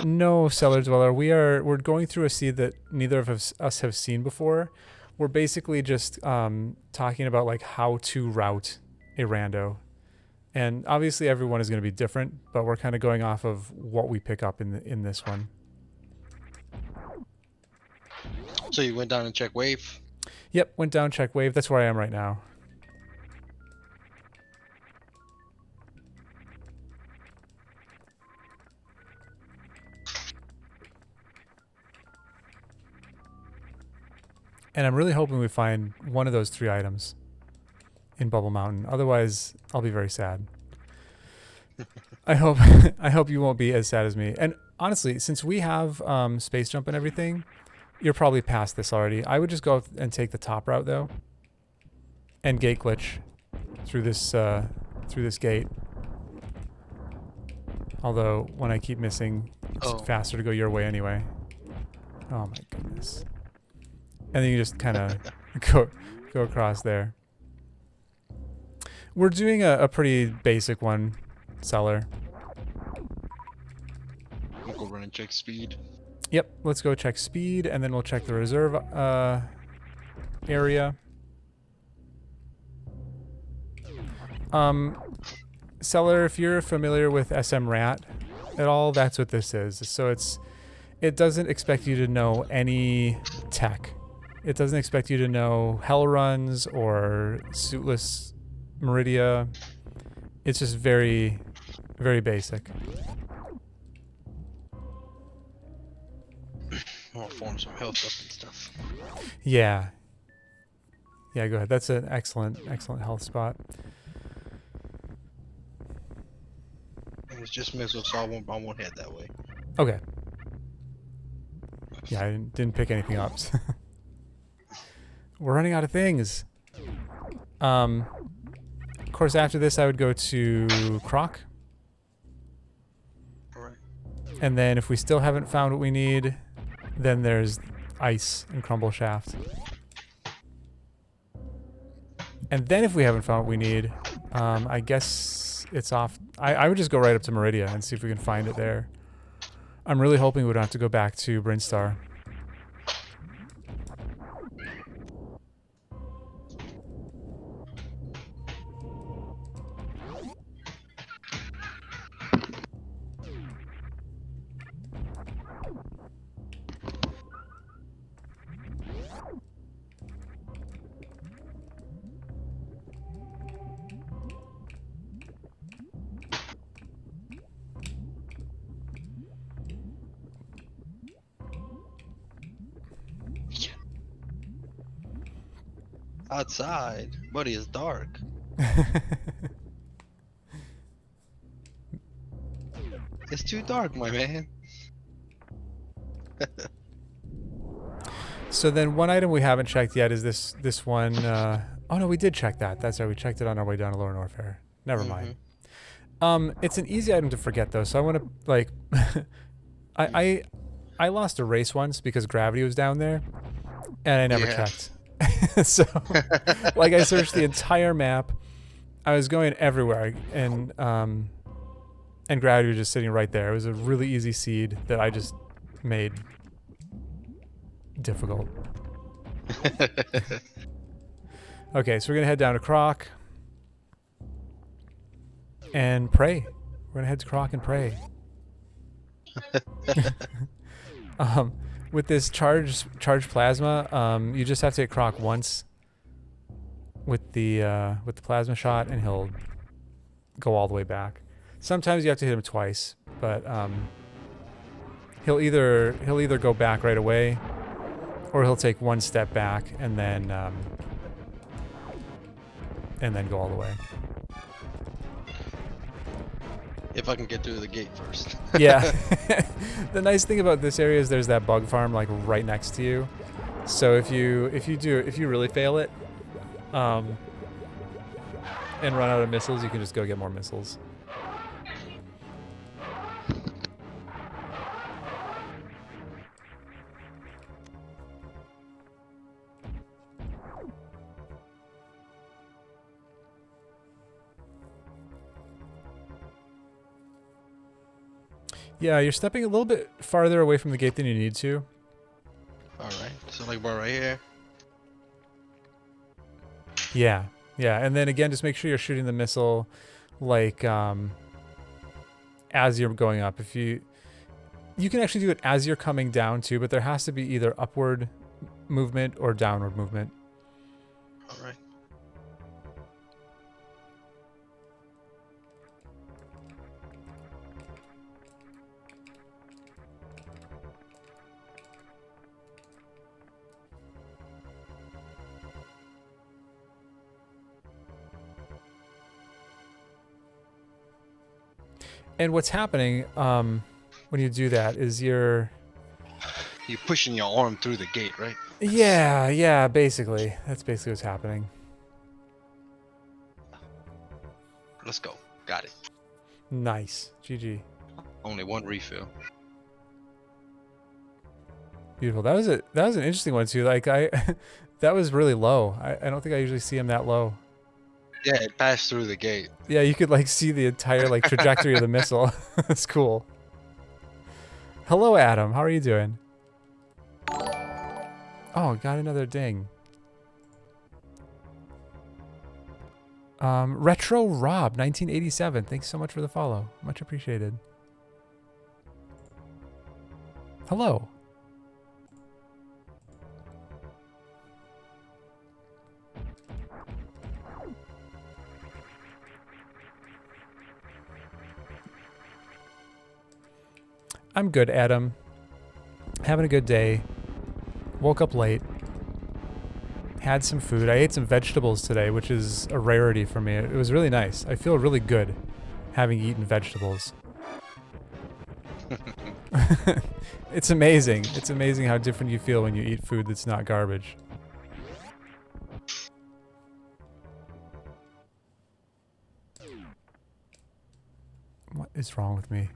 No, Cellar Dweller. We're going through a seed that neither of us have seen before. We're basically just talking about like how to route a rando, and obviously everyone is going to be different, but we're kind of going off of what we pick up in this one. So you went down and checked wave? Yep, went down, check wave. That's where I am right now. And I'm really hoping we find one of those 3 items in Bubble Mountain. Otherwise, I'll be very sad. I hope I hope you won't be as sad as me. And honestly, since we have space jump and everything, you're probably past this already. I would just go and take the top route though, and gate glitch through this gate. Although when I keep missing, it's faster to go your way anyway. Oh my goodness. And then you just kind of go across there. We're doing a pretty basic one, Cellar. We'll go run and check speed. Yep, let's go check speed, and then we'll check the reserve area. Cellar, if you're familiar with SM Rat at all, that's what this is. So it doesn't expect you to know any tech. It doesn't expect you to know hell runs or suitless Meridia. It's just very, very basic. I'll form some health up and stuff. Yeah. Yeah, go ahead. That's an excellent health spot. It was just missile, so I won't head that way. Okay. Yeah, I didn't pick anything up. We're running out of things. Of course, after this, I would go to Croc. Alright. And then if we still haven't found what we need, then there's Ice and Crumble Shaft. And then if we haven't found what we need, I guess it's off. I would just go right up to Meridia and see if we can find it there. I'm really hoping we don't have to go back to Brinstar. Outside, buddy, it's dark. It's too dark, my man. So then one item we haven't checked yet is this one. Oh no, we did check that. That's right. We checked it on our way down to Lower Norfair. Never mind. It's an easy item to forget though, so I want to like. I lost a race once because gravity was down there, and I never checked. So, like, I searched the entire map. I was going everywhere, and gravity was just sitting right there. It was a really easy seed that I just made difficult. Okay, so we're gonna head down to Croc and pray. We're gonna head to Croc and pray. um, with this charged plasma, you just have to hit Croc once with the plasma shot, and he'll go all the way back. Sometimes you have to hit him twice, but he'll either go back right away, or he'll take one step back and then go all the way. If I can get through the gate first. Yeah. The nice thing about this area is there's that bug farm like right next to you. So if you really fail it, and run out of missiles, you can just go get more missiles. Yeah, you're stepping a little bit farther away from the gate than you need to. Alright, so like we're right here. Yeah, yeah, and then again, just make sure you're shooting the missile, like, as you're going up. If you can actually do it as you're coming down too, but there has to be either upward movement or downward movement. Alright. And what's happening when you do that is you're pushing your arm through the gate, right? Yeah, basically. That's basically what's happening. Let's go. Got it. Nice. GG. Only one refill. Beautiful. That was an interesting one too. Like that was really low. I don't think I usually see him that low. Yeah, it passed through the gate. Yeah, you could like see the entire like trajectory of the missile. That's cool. Hello, Adam. How are you doing? Oh, got another ding. Retro Rob 1987. Thanks so much for the follow. Much appreciated. Hello. I'm good, Adam. Having a good day. Woke up late. Had some food. I ate some vegetables today, which is a rarity for me. It was really nice. I feel really good having eaten vegetables. It's amazing. It's amazing how different you feel when you eat food that's not garbage. What is wrong with me?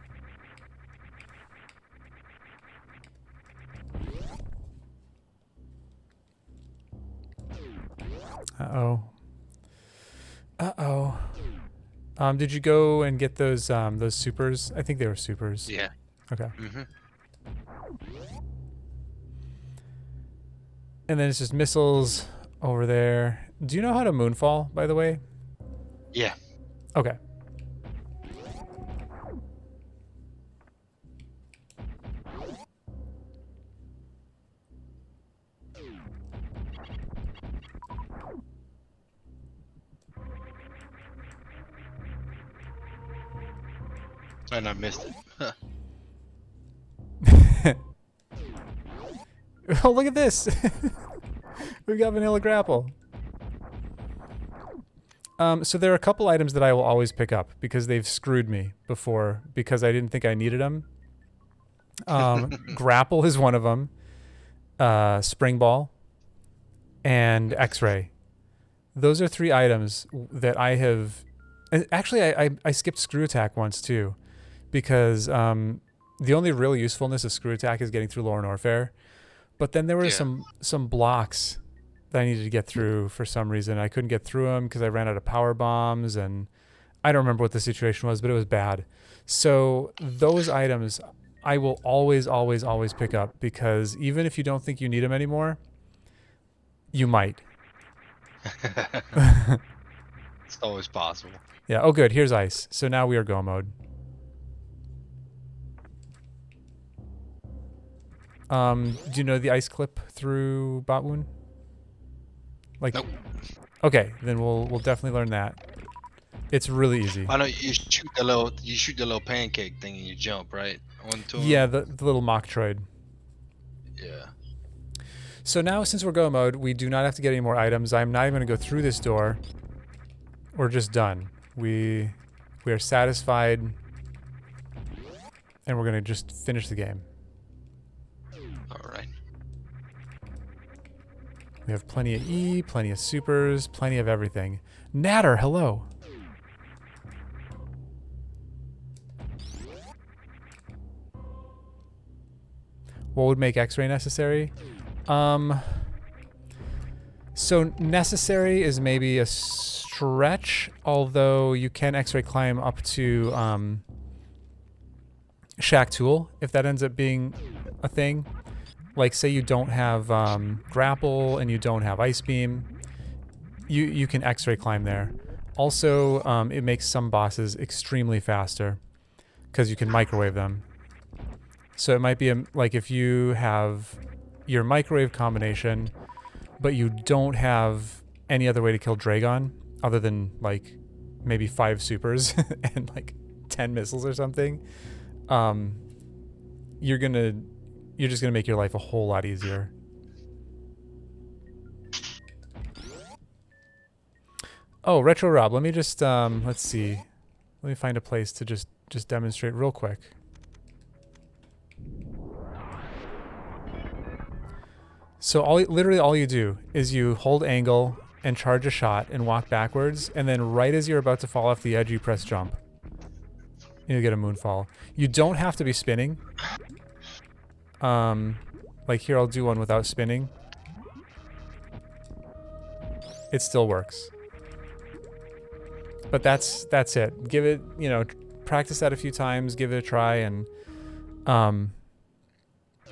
Uh-oh. Uh-oh. Did you go and get those supers? I think they were supers. Yeah. Okay. Mm-hmm. And then it's just missiles over there. Do you know how to moonfall, by the way? Yeah. Okay. And I missed it. Oh, look at this. We've got vanilla grapple. So there are a couple items that I will always pick up because they've screwed me before because I didn't think I needed them. Grapple is one of them. Spring ball and X-ray. Those are 3 items that I have. Actually, I skipped screw attack once too, because the only real usefulness of screw attack is getting through Lorne Orfair. But then there were some blocks that I needed to get through for some reason. I couldn't get through them because I ran out of power bombs, and I don't remember what the situation was, but it was bad. So those items I will always, always, always pick up because even if you don't think you need them anymore, You might. It's always possible. Yeah. Oh, good. Here's ice. So now we are go mode. Do you know the ice clip through Botwoon? Like, Nope. Okay, then we'll definitely learn that. It's really easy. I know you shoot the little pancake thing and you jump right onto him. Yeah, the little mock droid. Yeah. So now, since we're go mode, we do not have to get any more items. I'm not even going to go through this door. We're just done. We are satisfied, and we're going to just finish the game. All right. We have plenty of E, plenty of supers, plenty of everything. Natter, hello. What would make X-ray necessary? So necessary is maybe a stretch, although you can X-ray climb up to Shack Tool if that ends up being a thing. Like, say you don't have grapple and you don't have ice beam, you can X-ray climb there. Also, it makes some bosses extremely faster because you can microwave them. So it might be like if you have your microwave combination, but you don't have any other way to kill Dragon other than like maybe 5 supers and like 10 missiles or something, you're just gonna make your life a whole lot easier. Oh, Retro Rob, let me just let's see. Let me find a place to just demonstrate real quick. So literally all you do is you hold angle and charge a shot and walk backwards, and then right as you're about to fall off the edge, you press jump. You get a moonfall. You don't have to be spinning. Like here, I'll do one without spinning. It still works. But that's it. Give it, practice that a few times, give it a try, and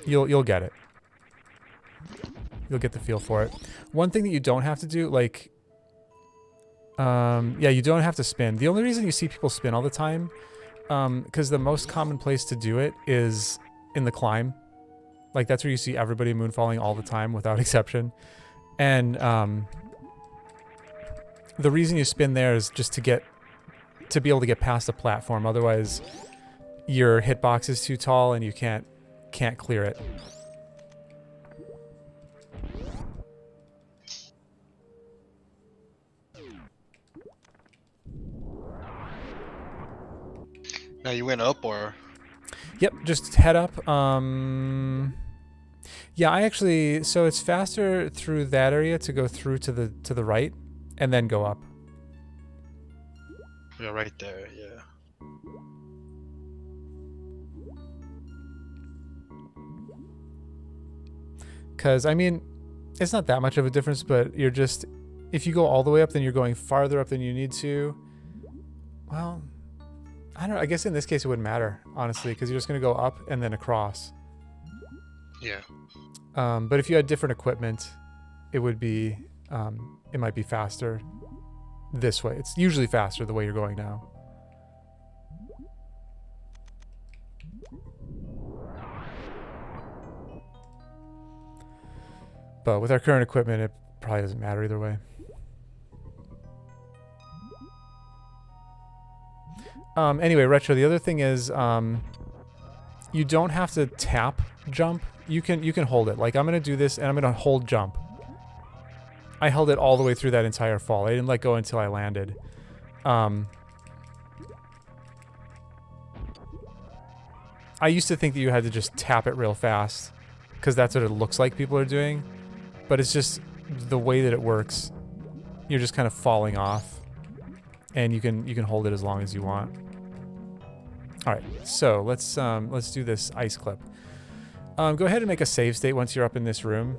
you'll get it. You'll get the feel for it. One thing that you don't have to do, like, yeah, you don't have to spin. The only reason you see people spin all the time, because the most common place to do it is in the climb. Like, that's where you see everybody moonfalling all the time without exception. And the reason you spin there is just to be able to get past the platform. Otherwise, your hitbox is too tall and you can't clear it. Now you went up or? Yep, just head up. Yeah, so it's faster through that area to go through to the right and then go up. Yeah, right there, yeah. Because, I mean, it's not that much of a difference, but you're just, if you go all the way up, then you're going farther up than you need to. Well, I don't know. I guess in this case it wouldn't matter, honestly, because you're just going to go up and then across. Yeah. But if you had different equipment, it would be, it might be faster this way. It's usually faster the way you're going now. But with our current equipment, it probably doesn't matter either way. Anyway, Retro, the other thing is, you don't have to tap jump. You can hold it. Like, I'm going to do this, and I'm going to hold jump. I held it all the way through that entire fall. I didn't let go until I landed. I used to think that you had to just tap it real fast, because that's what it looks like people are doing. But it's just the way that it works. You're just kind of falling off, and you can hold it as long as you want. All right, so let's do this ice clip. Go ahead and make a save state once you're up in this room.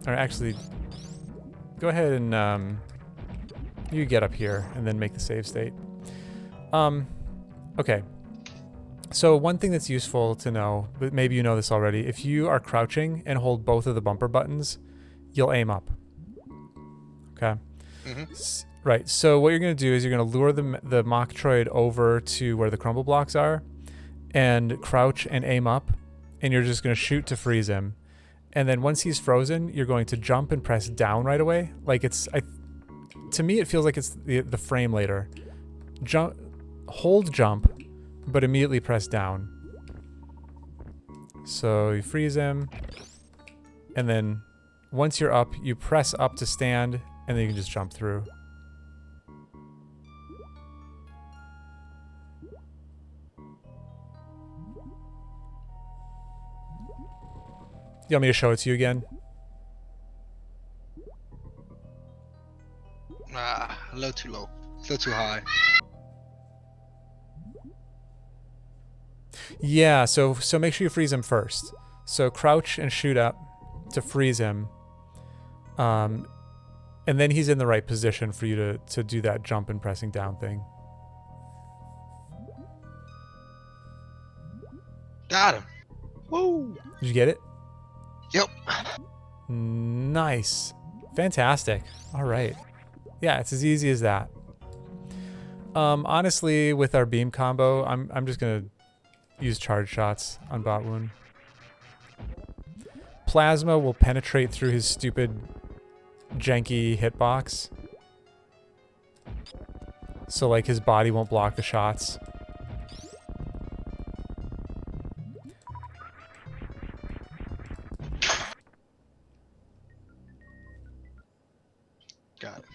Or actually, go ahead and you get up here and then make the save state. Okay. So one thing that's useful to know, but maybe you know this already, if you are crouching and hold both of the bumper buttons, you'll aim up. Okay. Right. So what you're going to do is you're going to lure the Machtroid over to where the crumble blocks are, and crouch and aim up, and you're just going to shoot to freeze him. And then once he's frozen, you're going to jump and press down right away. Like to me, it feels like it's the frame later. Hold jump, but immediately press down. So you freeze him, and then once you're up, you press up to stand, and then you can just jump through. You want me to show it to you again? A little too low. A little too high. Yeah, so make sure you freeze him first. So crouch and shoot up to freeze him. And then he's in the right position for you to do that jump and pressing down thing. Got him. Woo! Did you get it? Yep. Nice. Fantastic. All right. Yeah, it's as easy as that. Honestly, with our beam combo, I'm just gonna use charge shots on bot wound. Plasma will penetrate through his stupid janky hitbox. So like his body won't block the shots. Got it.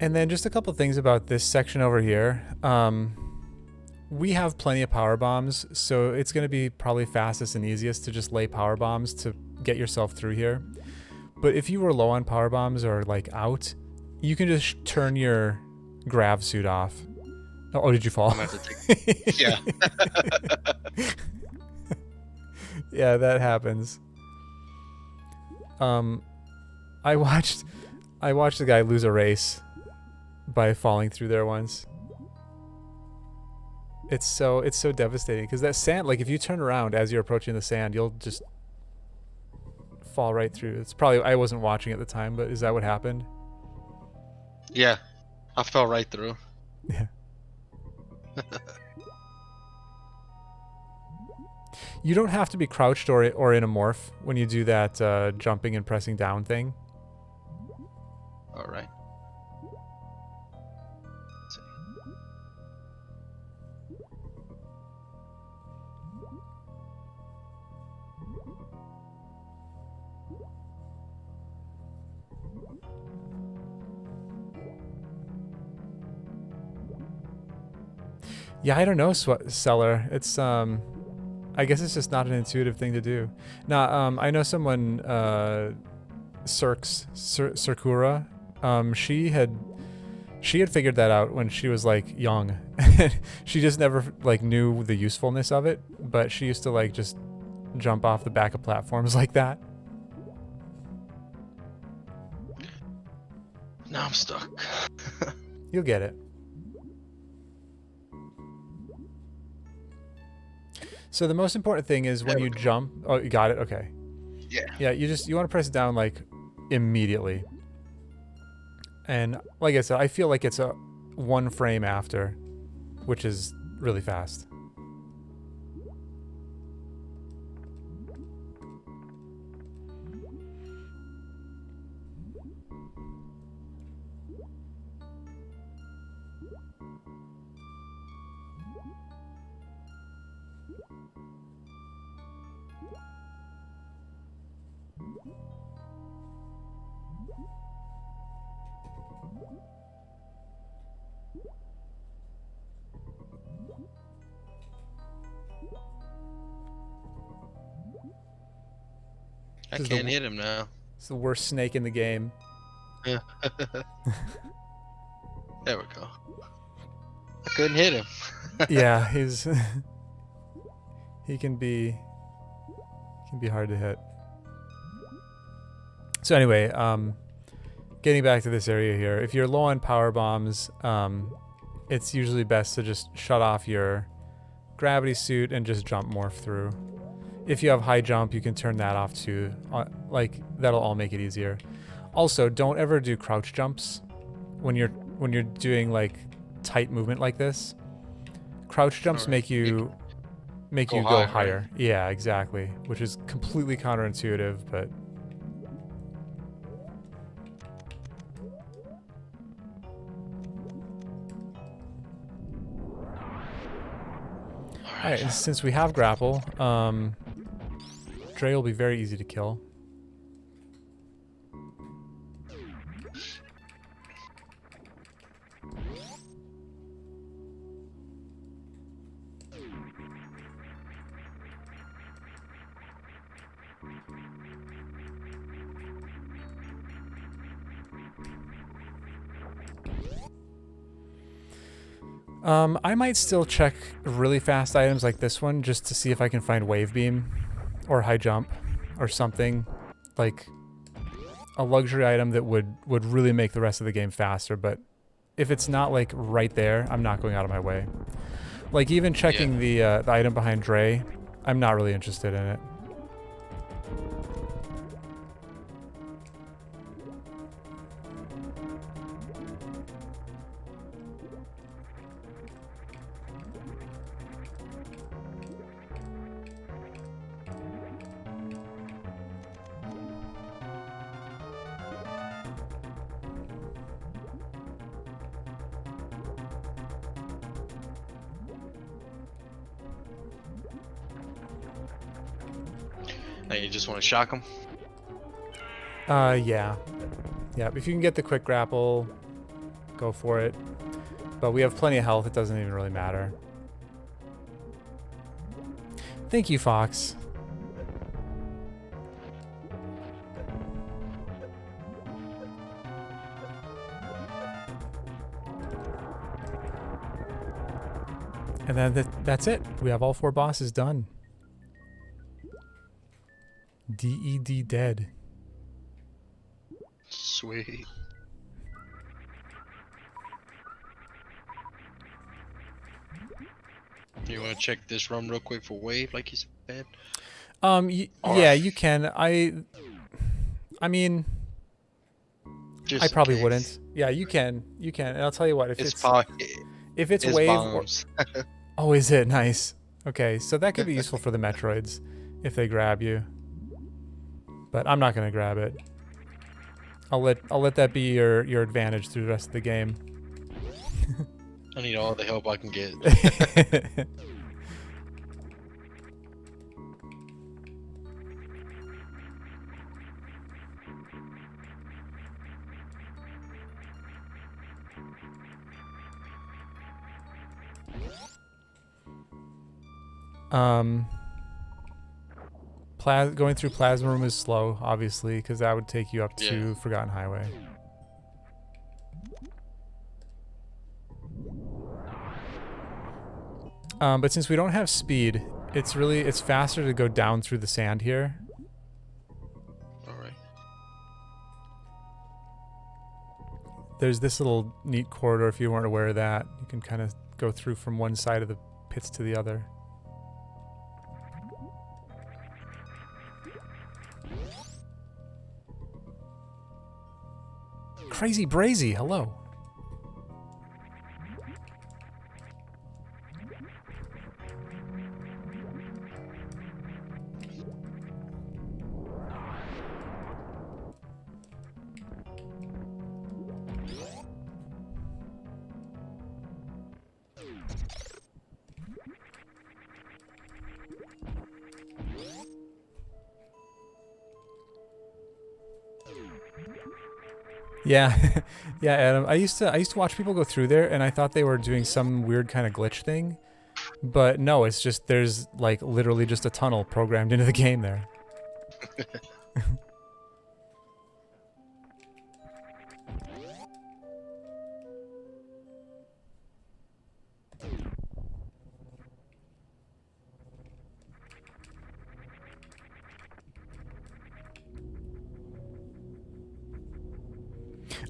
And then just a couple things about this section over here. We have plenty of power bombs, so it's going to be probably fastest and easiest to just lay power bombs to get yourself through here. But if you were low on power bombs or like out, you can just turn your grav suit off. Oh, did you fall? I'm gonna have to take... Yeah. Yeah, that happens. I watched the guy lose a race by falling through there once. It's so devastating because that sand, like if you turn around as you're approaching the sand, you'll just fall right through. It's probably, I wasn't watching at the time, but is that what happened? Yeah. I fell right through. Yeah. You don't have to be crouched or in a morph when you do that jumping and pressing down thing. All right. Yeah, I don't know, Seller. It's I guess it's just not an intuitive thing to do. Now, I know someone, Circura. She had figured that out when she was like young. She just never like knew the usefulness of it, but she used to like just jump off the back of platforms like that. Now I'm stuck. You'll get it. So the most important thing is when you jump. Oh, you got it. Okay. Yeah. Yeah. You want to press it down like immediately. And like I said, I feel like it's a 1 frame after, which is really fast. I can't hit him now. It's the worst snake in the game. There we go. I couldn't hit him. Yeah, he can be hard to hit. So anyway, getting back to this area here, if you're low on power bombs, it's usually best to just shut off your gravity suit and just jump morph through. If you have high jump, you can turn that off too. Like, that'll all make it easier. Also, don't ever do crouch jumps when you're doing like tight movement like this. Crouch jumps Alright. make you Go go high, higher. right? Yeah, exactly. Which is completely counterintuitive, but alright, and since we have grapple, Dre will be very easy to kill. I might still check really fast items like this one just to see if I can find wave beam or high jump or something like a luxury item that would really make the rest of the game faster. But if it's not like right there, I'm not going out of my way. Like even checking the item behind Dre, I'm not really interested in it. Now you just want to shock him. Yeah. Yeah, if you can get the quick grapple, go for it. But we have plenty of health, it doesn't even really matter. Thank you, Fox. And then that's it. We have all 4 bosses done. DED dead. Sweet. You want to check this room real quick for wave, like you said? Yeah, you can. I mean, Just I probably in case. wouldn't. Yeah, you can. You can. And I'll tell you what, if it's It's wave bombs. oh, is it? Nice. Okay, so that could be useful for the Metroids if they grab you. But I'm not gonna grab it. I'll let that be your advantage through the rest of the game. I need all the help I can get. Going through Plasma Room is slow, obviously, because that would take you up to Forgotten Highway. But since we don't have speed, it's faster to go down through the sand here. Alright. There's this little neat corridor, if you weren't aware of that. You can kind of go through from one side of the pits to the other. Crazy Brazy, hello. Yeah, yeah, Adam. I used to watch people go through there, and I thought they were doing some weird kind of glitch thing, but no, it's just there's like literally just a tunnel programmed into the game there.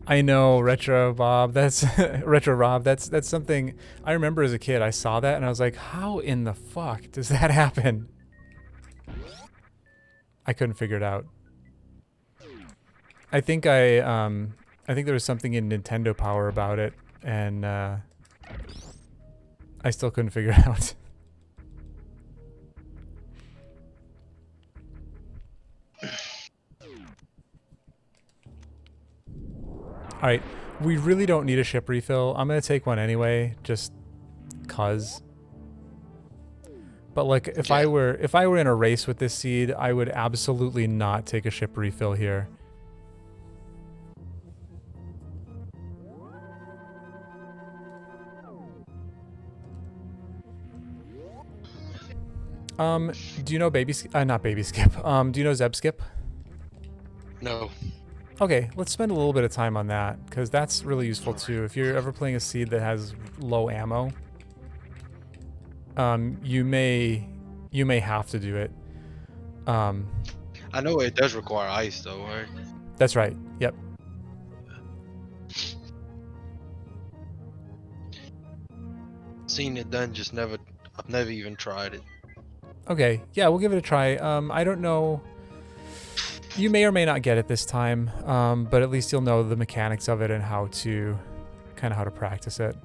I know, Retro Bob. That's Retro Rob. That's something I remember as a kid. I saw that and I was like, how in the fuck does that happen? I couldn't figure it out. I think I think there was something in Nintendo Power about it, and I still couldn't figure it out. All right, we really don't need a ship refill. I'm gonna take one anyway, just cause. But like, if I were in a race with this seed, I would absolutely not take a ship refill here. Do you know not baby skip? Do you know Zeb skip? No. Okay, let's spend a little bit of time on that, because that's really useful too. If you're ever playing a seed that has low ammo, you may have to do it. I know it does require ice though, right? That's right. Yep. Seen it done, just never. I've never even tried it. Okay, yeah, we'll give it a try. I don't know. You may or may not get it this time, but at least you'll know the mechanics of it and how to practice it.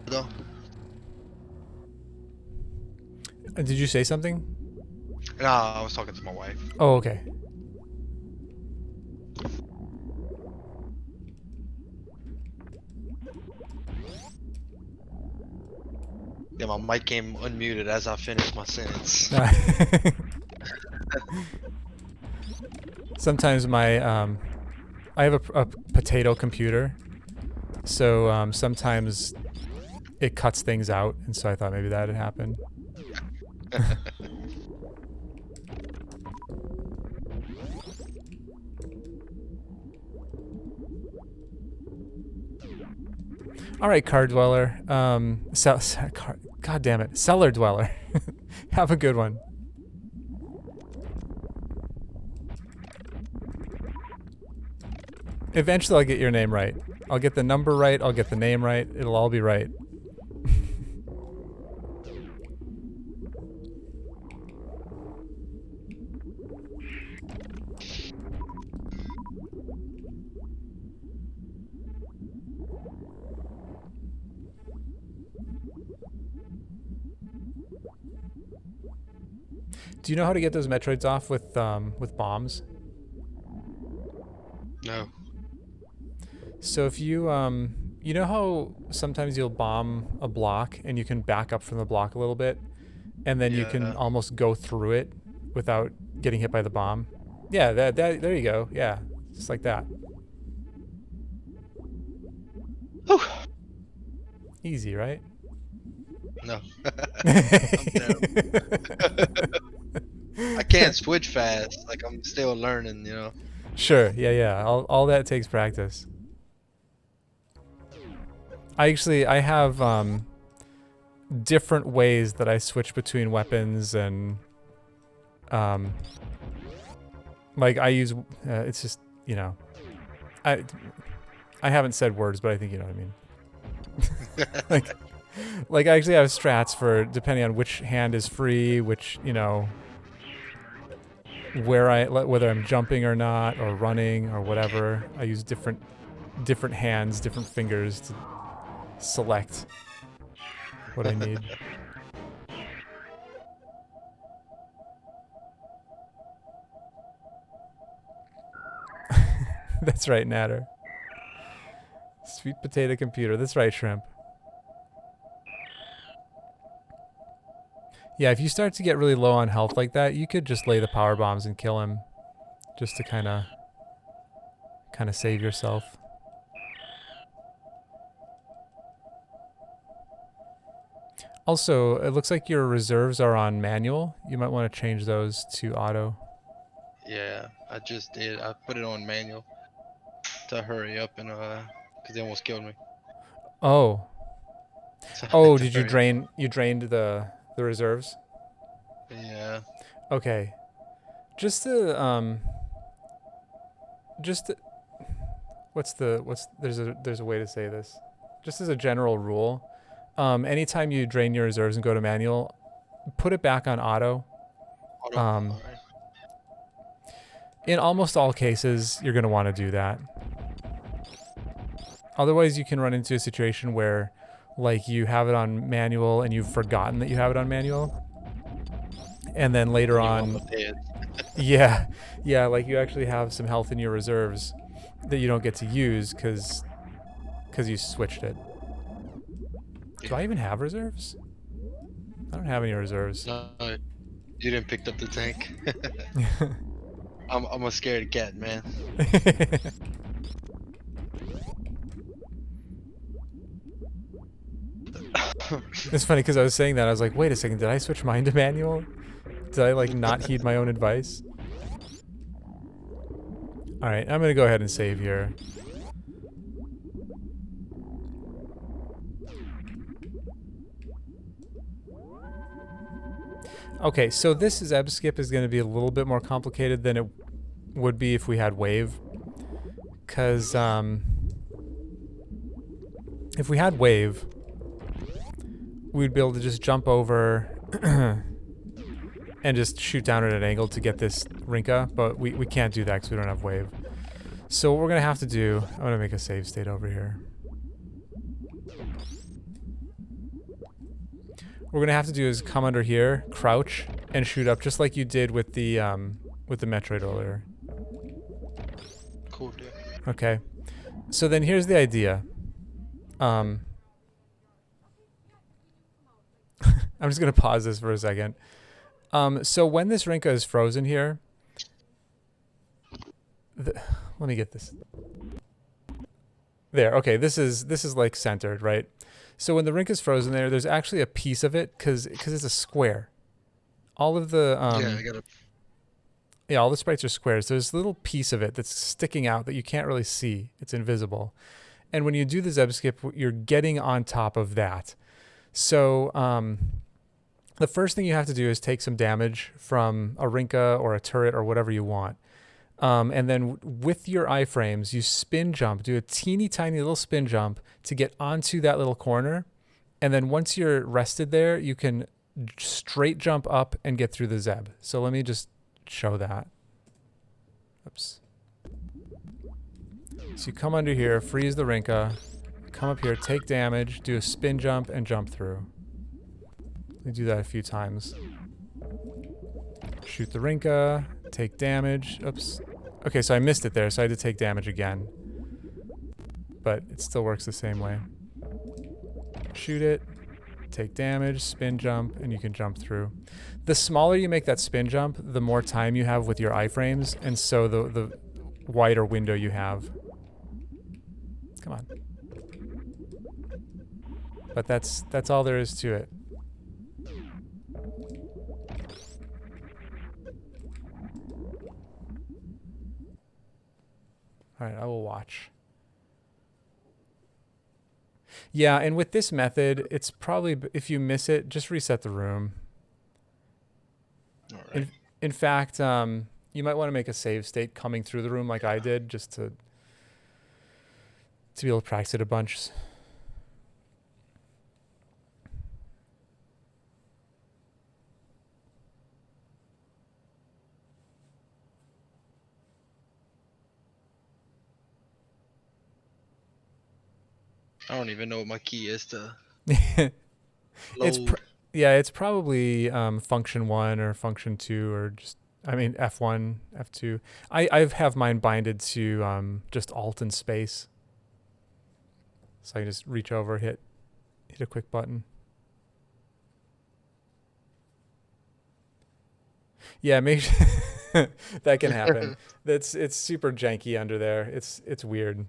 Though. Did you say something? Nah, I was talking to my wife. Oh, okay. Yeah, my mic came unmuted as I finished my sentence. Sometimes my I have a potato computer, so sometimes it cuts things out, and so I thought maybe that had happened. All right, car dweller. God damn it, cellar dweller. Have a good one. Eventually, I'll get your name right. I'll get the number right. I'll get the name right. It'll all be right. Do you know how to get those Metroids off with bombs? No. So if you you know how sometimes you'll bomb a block and you can back up from the block a little bit, and then you can almost go through it without getting hit by the bomb? Yeah, that there you go. Yeah, just like that. Whew. Easy, right? No. I can't switch fast. Like, I'm still learning, you know. Sure. Yeah. All that takes practice. I have different ways that I switch between weapons, and like I use it's just, you know, I haven't said words, but I think you know what I mean. like I actually have strats for depending on which hand is free, which, you know, whether I'm jumping or not, or running or whatever. I use different different hands, different fingers to select what I need. That's right, Natter. Sweet potato computer. That's right, Shrimp. Yeah, if you start to get really low on health like that, you could just lay the power bombs and kill him, just to kind of save yourself. Also, it looks like your reserves are on manual. You might want to change those to auto. Yeah, I just did. I put it on manual to hurry up and cause they almost killed me. Oh, So I had oh, to did you hurry up. drain? You drained the reserves? Yeah. Okay, just to just to, what's there's a way to say this. Just as a general rule, anytime you drain your reserves and go to manual, put it back on auto. Auto. Um, All right. in almost all cases, you're gonna want to do that. Otherwise, you can run into a situation where, like, you have it on manual and you've forgotten that you have it on manual, and then later And you on, almost dead. yeah, like you actually have some health in your reserves that you don't get to use because you switched it. Do I Yeah. even have reserves? I don't have any reserves. No, you didn't pick up the tank. I'm a scared cat, man. It's funny because I was saying that I was like, wait a second, did I switch mine to manual? Did I like not heed my own advice? All right, I'm gonna go ahead and save here. Okay, so this Zeb skip is going to be a little bit more complicated than it would be if we had wave. Because if we had wave, we'd be able to just jump over and just shoot down at an angle to get this Rinka, but we can't do that because we don't have wave. So what we're going to have to do, I'm going to make a save state over here. What we're going to have to do is come under here, crouch, and shoot up just like you did with the Metroid earlier. Cool, dude. Okay. So then here's the idea. I'm just going to pause this for a second. So when this Rinka is frozen here, let me get this. There. Okay, this is like centered, right? So when the Rinka is frozen there, there's actually a piece of it because it's a square. All of the Yeah, I gotta. yeah, all the sprites are squares. There's a little piece of it that's sticking out that you can't really see. It's invisible. And when you do the Zeb skip, you're getting on top of that. So the first thing you have to do is take some damage from a Rinka or a turret or whatever you want. And then with your iframes, you spin jump, do a teeny tiny little spin jump to get onto that little corner. And then once you're rested there, you can straight jump up and get through the Zeb. So let me just show that. Oops. So you come under here, freeze the Rinka, come up here, take damage, do a spin jump, and jump through. Let me do that a few times. Shoot the Rinka, take damage. Oops. Okay, so I missed it there, so I had to take damage again. But it still works the same way. Shoot it, take damage, spin jump, and you can jump through. The smaller you make that spin jump, the more time you have with your iframes, and so the wider window you have. Come on. But that's all there is to it. All right, I will watch. Yeah, and with this method, it's probably, if you miss it, just reset the room. All right. In fact, you might want to make a save state coming through the room like I did, just to be able to practice it a bunch. I don't even know what my key is to It's load. yeah, it's probably function 1 or function 2 or just I mean F1, F2. I have mine binded to just Alt and space, so I can just reach over, hit a quick button. Yeah, make sure that can happen. It's super janky under there. It's weird.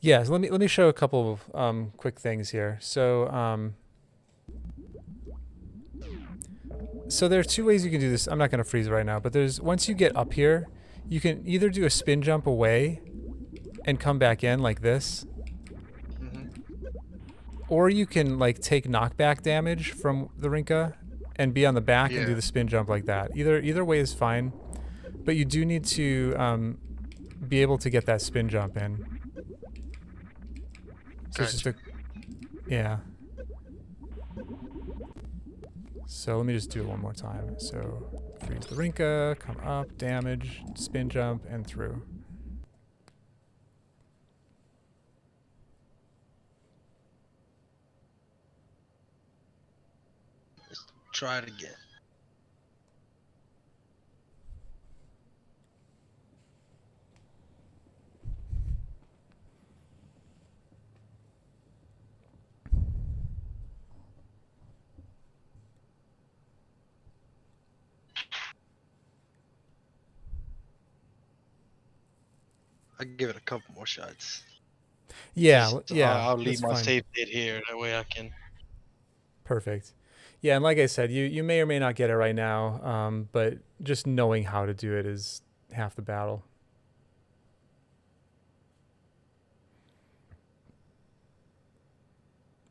Yeah, so let me show a couple of quick things here. So there are two ways you can do this. I'm not going to freeze right now, but there's once you get up here, you can either do a spin jump away and come back in like this, or you can like take knockback damage from the Rinka and be on the back and do Yeah. the spin jump like that. Either way is fine, but you do need to be able to get that spin jump in. So it's just Gotcha. yeah. So let me just do it one more time. So freeze the Rinka, come up, damage, spin jump, and through. Try it again. I give it a couple more shots. Yeah, Just yeah, I'll leave that's my fine. save state here. That way I can. Perfect. Yeah, and like I said, you may or may not get it right now, but just knowing how to do it is half the battle.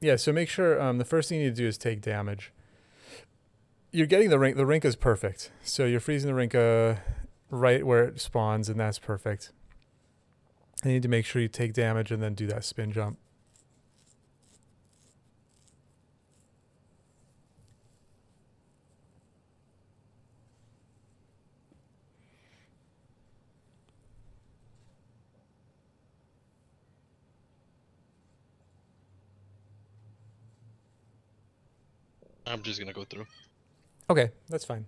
Yeah, so make sure the first thing you need to do is take damage. You're getting the rink. The rink is perfect. So you're freezing the Rinka right where it spawns, and that's perfect. You need to make sure you take damage and then do that spin jump. I'm just gonna go through. Okay, that's fine.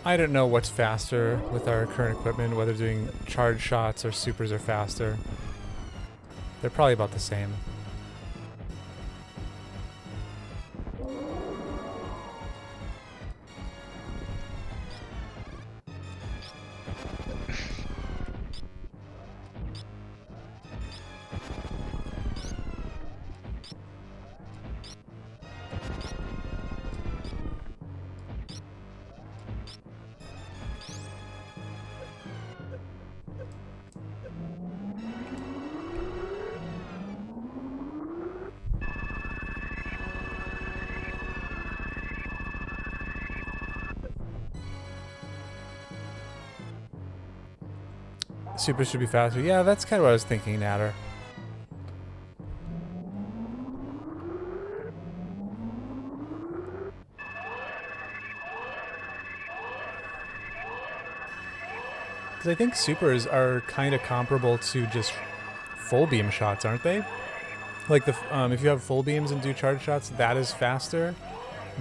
I don't know what's faster with our current equipment, whether doing charge shots or supers are faster. They're probably about the same. Super should be faster. Yeah, that's kind of what I was thinking, Natter. Because I think supers are kind of comparable to just full beam shots, aren't they? Like if you have full beams and do charge shots, that is faster,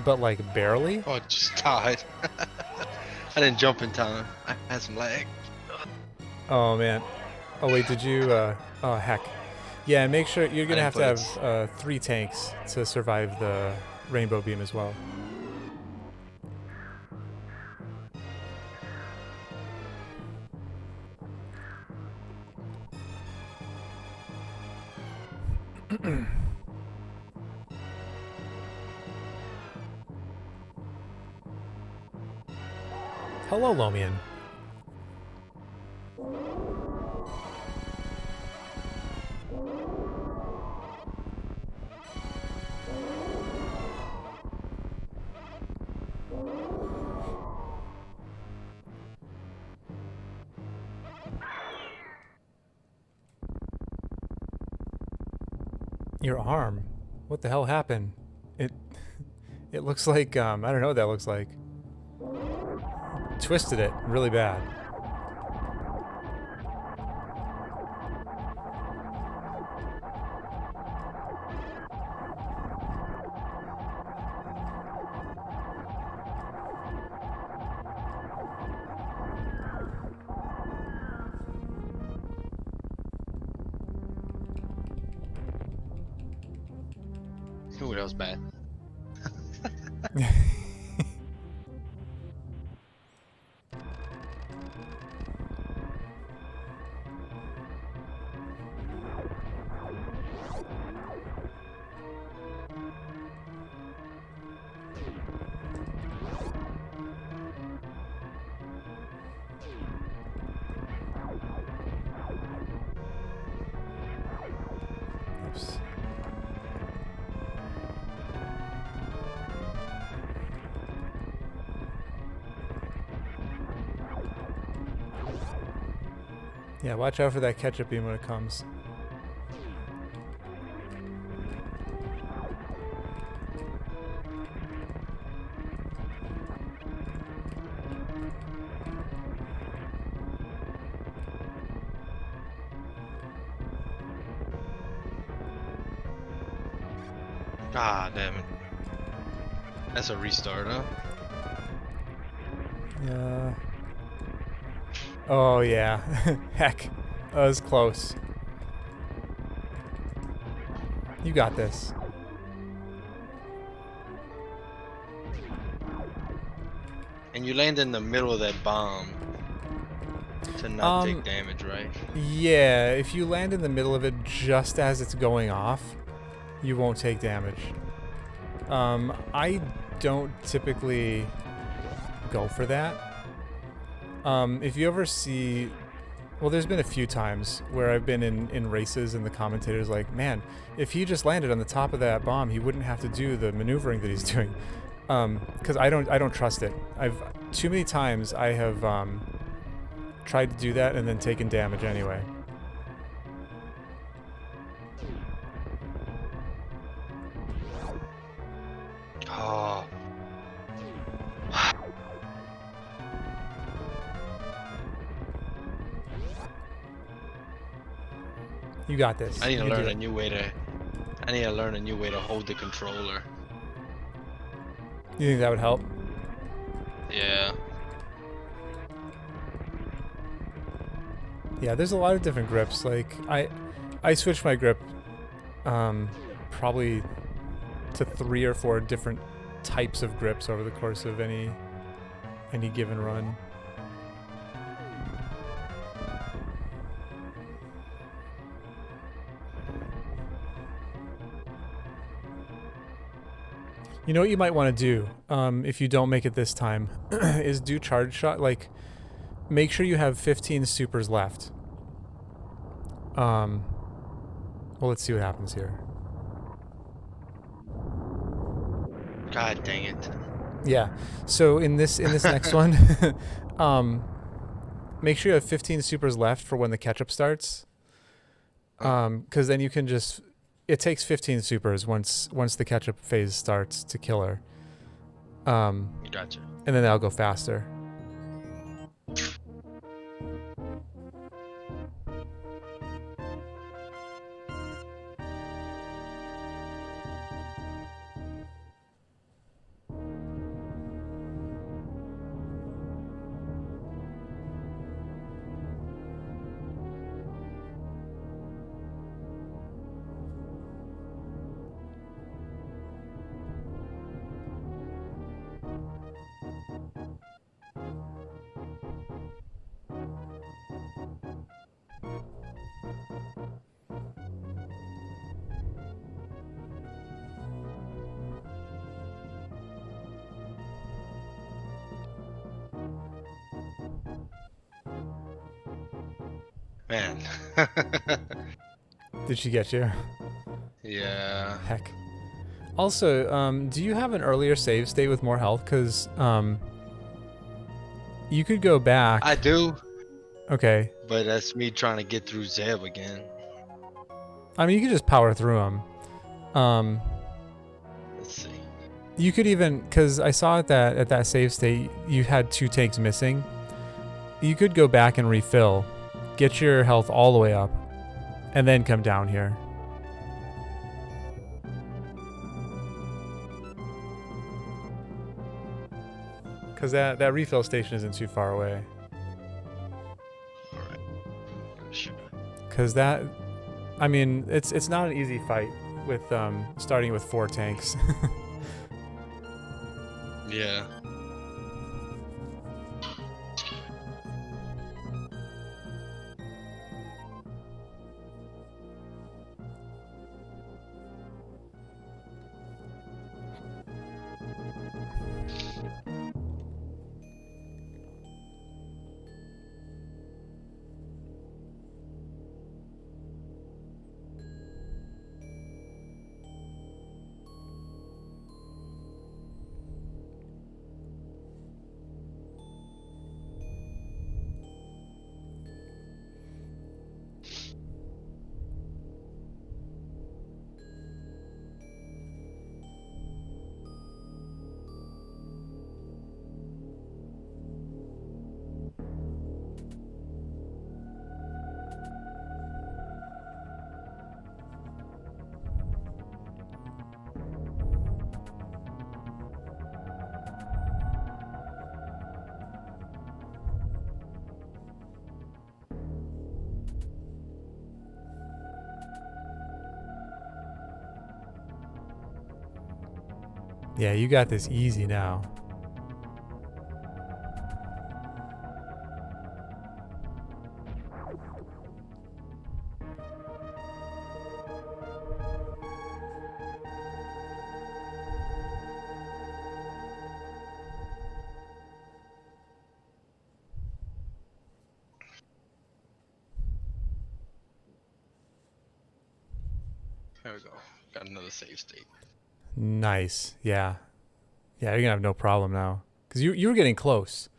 but like barely. Oh, I just died. I didn't jump in time. I had some lag. Oh man. Oh wait, did you? Oh heck. Yeah, make sure you're I gonna didn't have to put it. have 3 tanks to survive the rainbow beam as well. Hello, Lomian. Your arm? What the hell happened? It it looks like I don't know what that looks like. Twisted it really bad. Ooh, that was bad. Oops. Yeah, watch out for that ketchup beam when it comes. Ah, damn it. That's a restart, huh? Yeah. Oh yeah. Heck. That was close. You got this. And you land in the middle of that bomb to not take damage, right? Yeah, if you land in the middle of it just as it's going off, you won't take damage. I don't typically go for that. If you ever see... Well, there's been a few times where I've been in races and the commentator's like, man, if he just landed on the top of that bomb, he wouldn't have to do the maneuvering that he's doing. Because I don't trust it. Too many times I have tried to do that and then taken damage anyway. Oh. You got this. I need to You can learn do a it. new way to. I need to learn a new way to hold the controller. You think that would help? Yeah. Yeah, there's a lot of different grips. Like I switched my grip probably to 3 or 4 different types of grips over the course of any given run. You know what you might want to do if you don't make it this time is do charge shot. Like, make sure you have 15 supers left. Well, let's see what happens here. God dang it. Yeah. So in this next one, make sure you have 15 supers left for when the catch-up starts. Because then you can just... It takes 15 supers once the catch-up phase starts to kill her. Gotcha. And then that'll go faster. Man. Did she get you? Yeah. Heck. Also, do you have an earlier save state with more health? Because you could go back. I do, Okay. but that's me trying to get through Zeb again. I mean, you could just power through them. Let's see. You could even, because I saw at that save state, you had 2 tanks missing. You could go back and refill, get your health all the way up, and then come down here. Because that refill station isn't too far away. Alright. Sure. Because that, I mean, it's not an easy fight with starting with 4 tanks. Yeah. Yeah, you got this easy now. There we go. Got another save state. Nice. Yeah. Yeah, you're gonna have no problem now. Because you were getting close.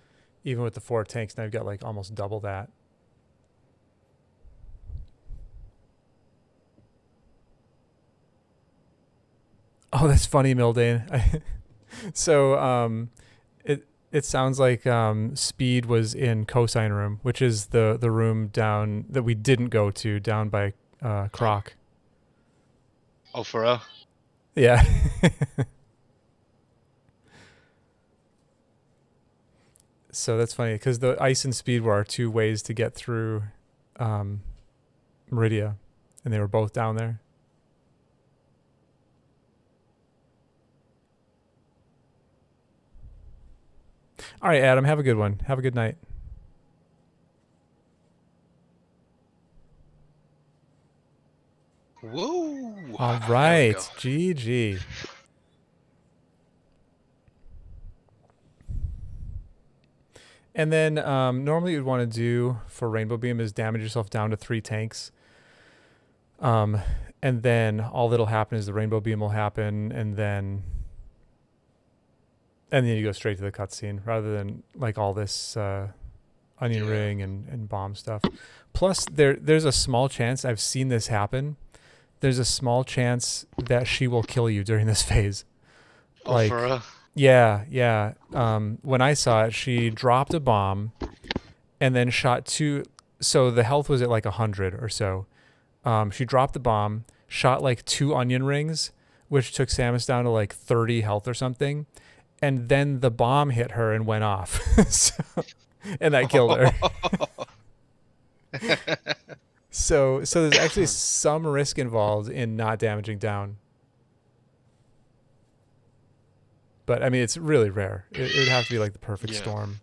Even with the 4 tanks, now you've got like almost double that. Oh, that's funny, Mildane. So it sounds like Speed was in Cosine room, which is the room down that we didn't go to down by Croc. Oh, for real? Yeah. So that's funny because the Ice and Speed were our 2 ways to get through Meridia, and they were both down there. All right, Adam, have a good one. Have a good night. Whoa! All There we right, go. GG. And then normally you'd want to do for Rainbow Beam is damage yourself down to 3 tanks. And then all that'll happen is the Rainbow Beam will happen, and then you go straight to the cutscene rather than like all this onion ring and bomb stuff. Plus, there's a small chance, I've seen this happen, there's a small chance that she will kill you during this phase. Oh, Like, for real? yeah. When I saw it, she dropped a bomb and then shot 2. So the health was at like 100 or so. She dropped the bomb, shot like 2 onion rings, which took Samus down to like 30 health or something. And then the bomb hit her and went off. And that killed her. So there's actually some risk involved in not damaging down. But I mean, it's really rare. It would have to be like the perfect storm.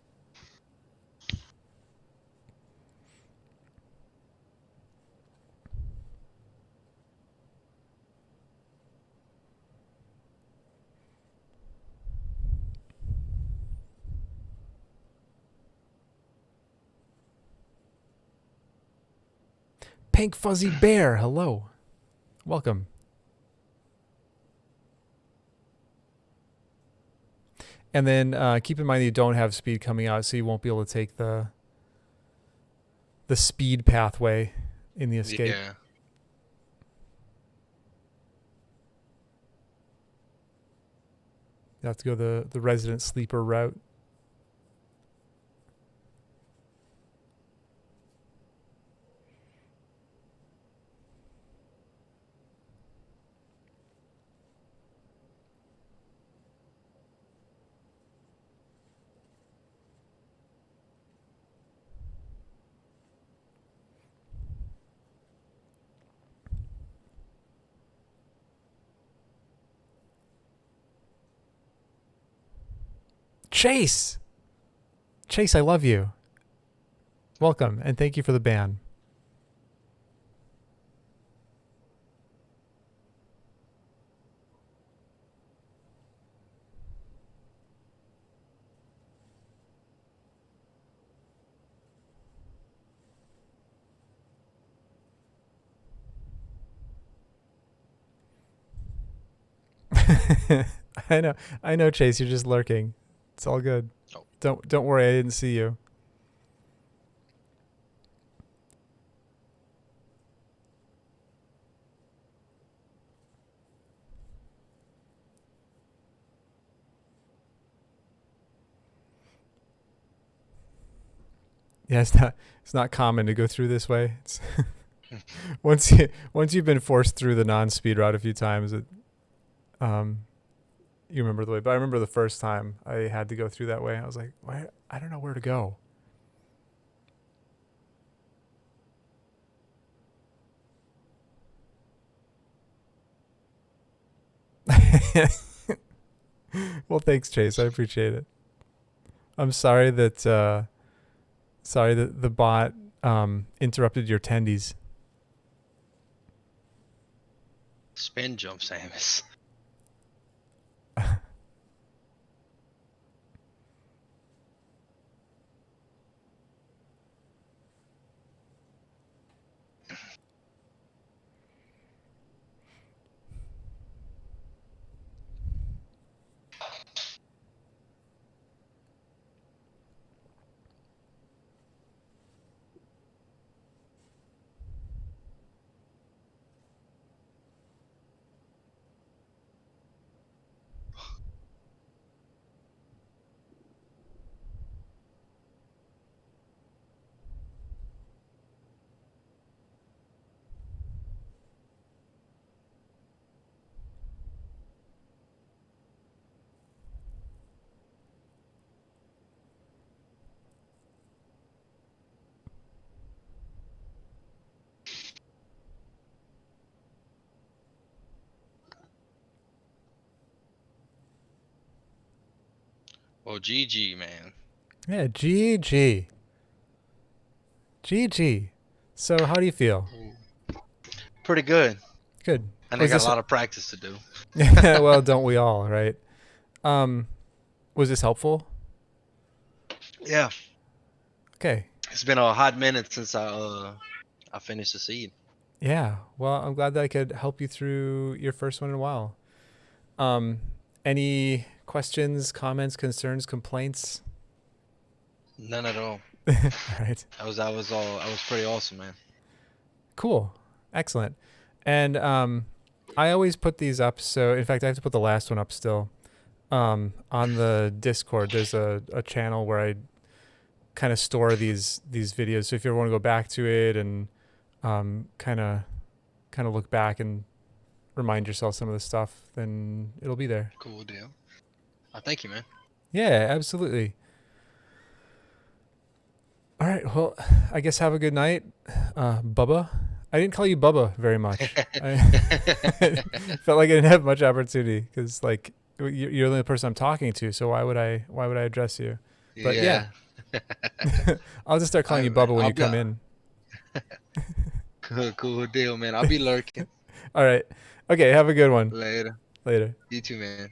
Pink Fuzzy Bear, hello. Welcome. And then keep in mind that you don't have speed coming out, so you won't be able to take the speed pathway in the escape. Yeah. You have to go the resident sleeper route. Chase! Chase, I love you. Welcome, and thank you for the ban. I know, Chase, you're just lurking. It's all good. Oh. Don't worry, I didn't see you. Yeah, it's not common to go through this way. It's once you've been forced through the non-speed route a few times, you remember the way. But I remember the first time I had to go through that way. I was like, why? I don't know where to go. Well, thanks, Chase. I appreciate it. I'm sorry that the bot interrupted your tendies. Spin jump, Samus. Well, GG, man. Yeah, GG. GG. So how do you feel? Pretty good. Good. And I got a lot of practice to do. Well, don't we all, right? Was this helpful? Yeah. Okay. It's been a hot minute since I finished the seed. Yeah. Well, I'm glad that I could help you through your first one in a while. Any questions, comments, concerns, complaints? None at all. All right. That was pretty awesome, man. Cool. Excellent. And I always put these up. So in fact, I have to put the last one up still. On the Discord, there's a channel where I kind of store these videos. So if you ever want to go back to it and kind of look back and remind yourself some of the stuff, then it'll be there. Cool deal. Thank you, man. Yeah, absolutely. All right. Well, I guess have a good night, Bubba. I didn't call you Bubba very much. I felt like I didn't have much opportunity because like you're the only person I'm talking to. So why would I address you? But yeah. I'll just start calling you Bubba when you come in. Cool deal, man. I'll be lurking. All right. Okay. Have a good one. Later. Later. You too, man.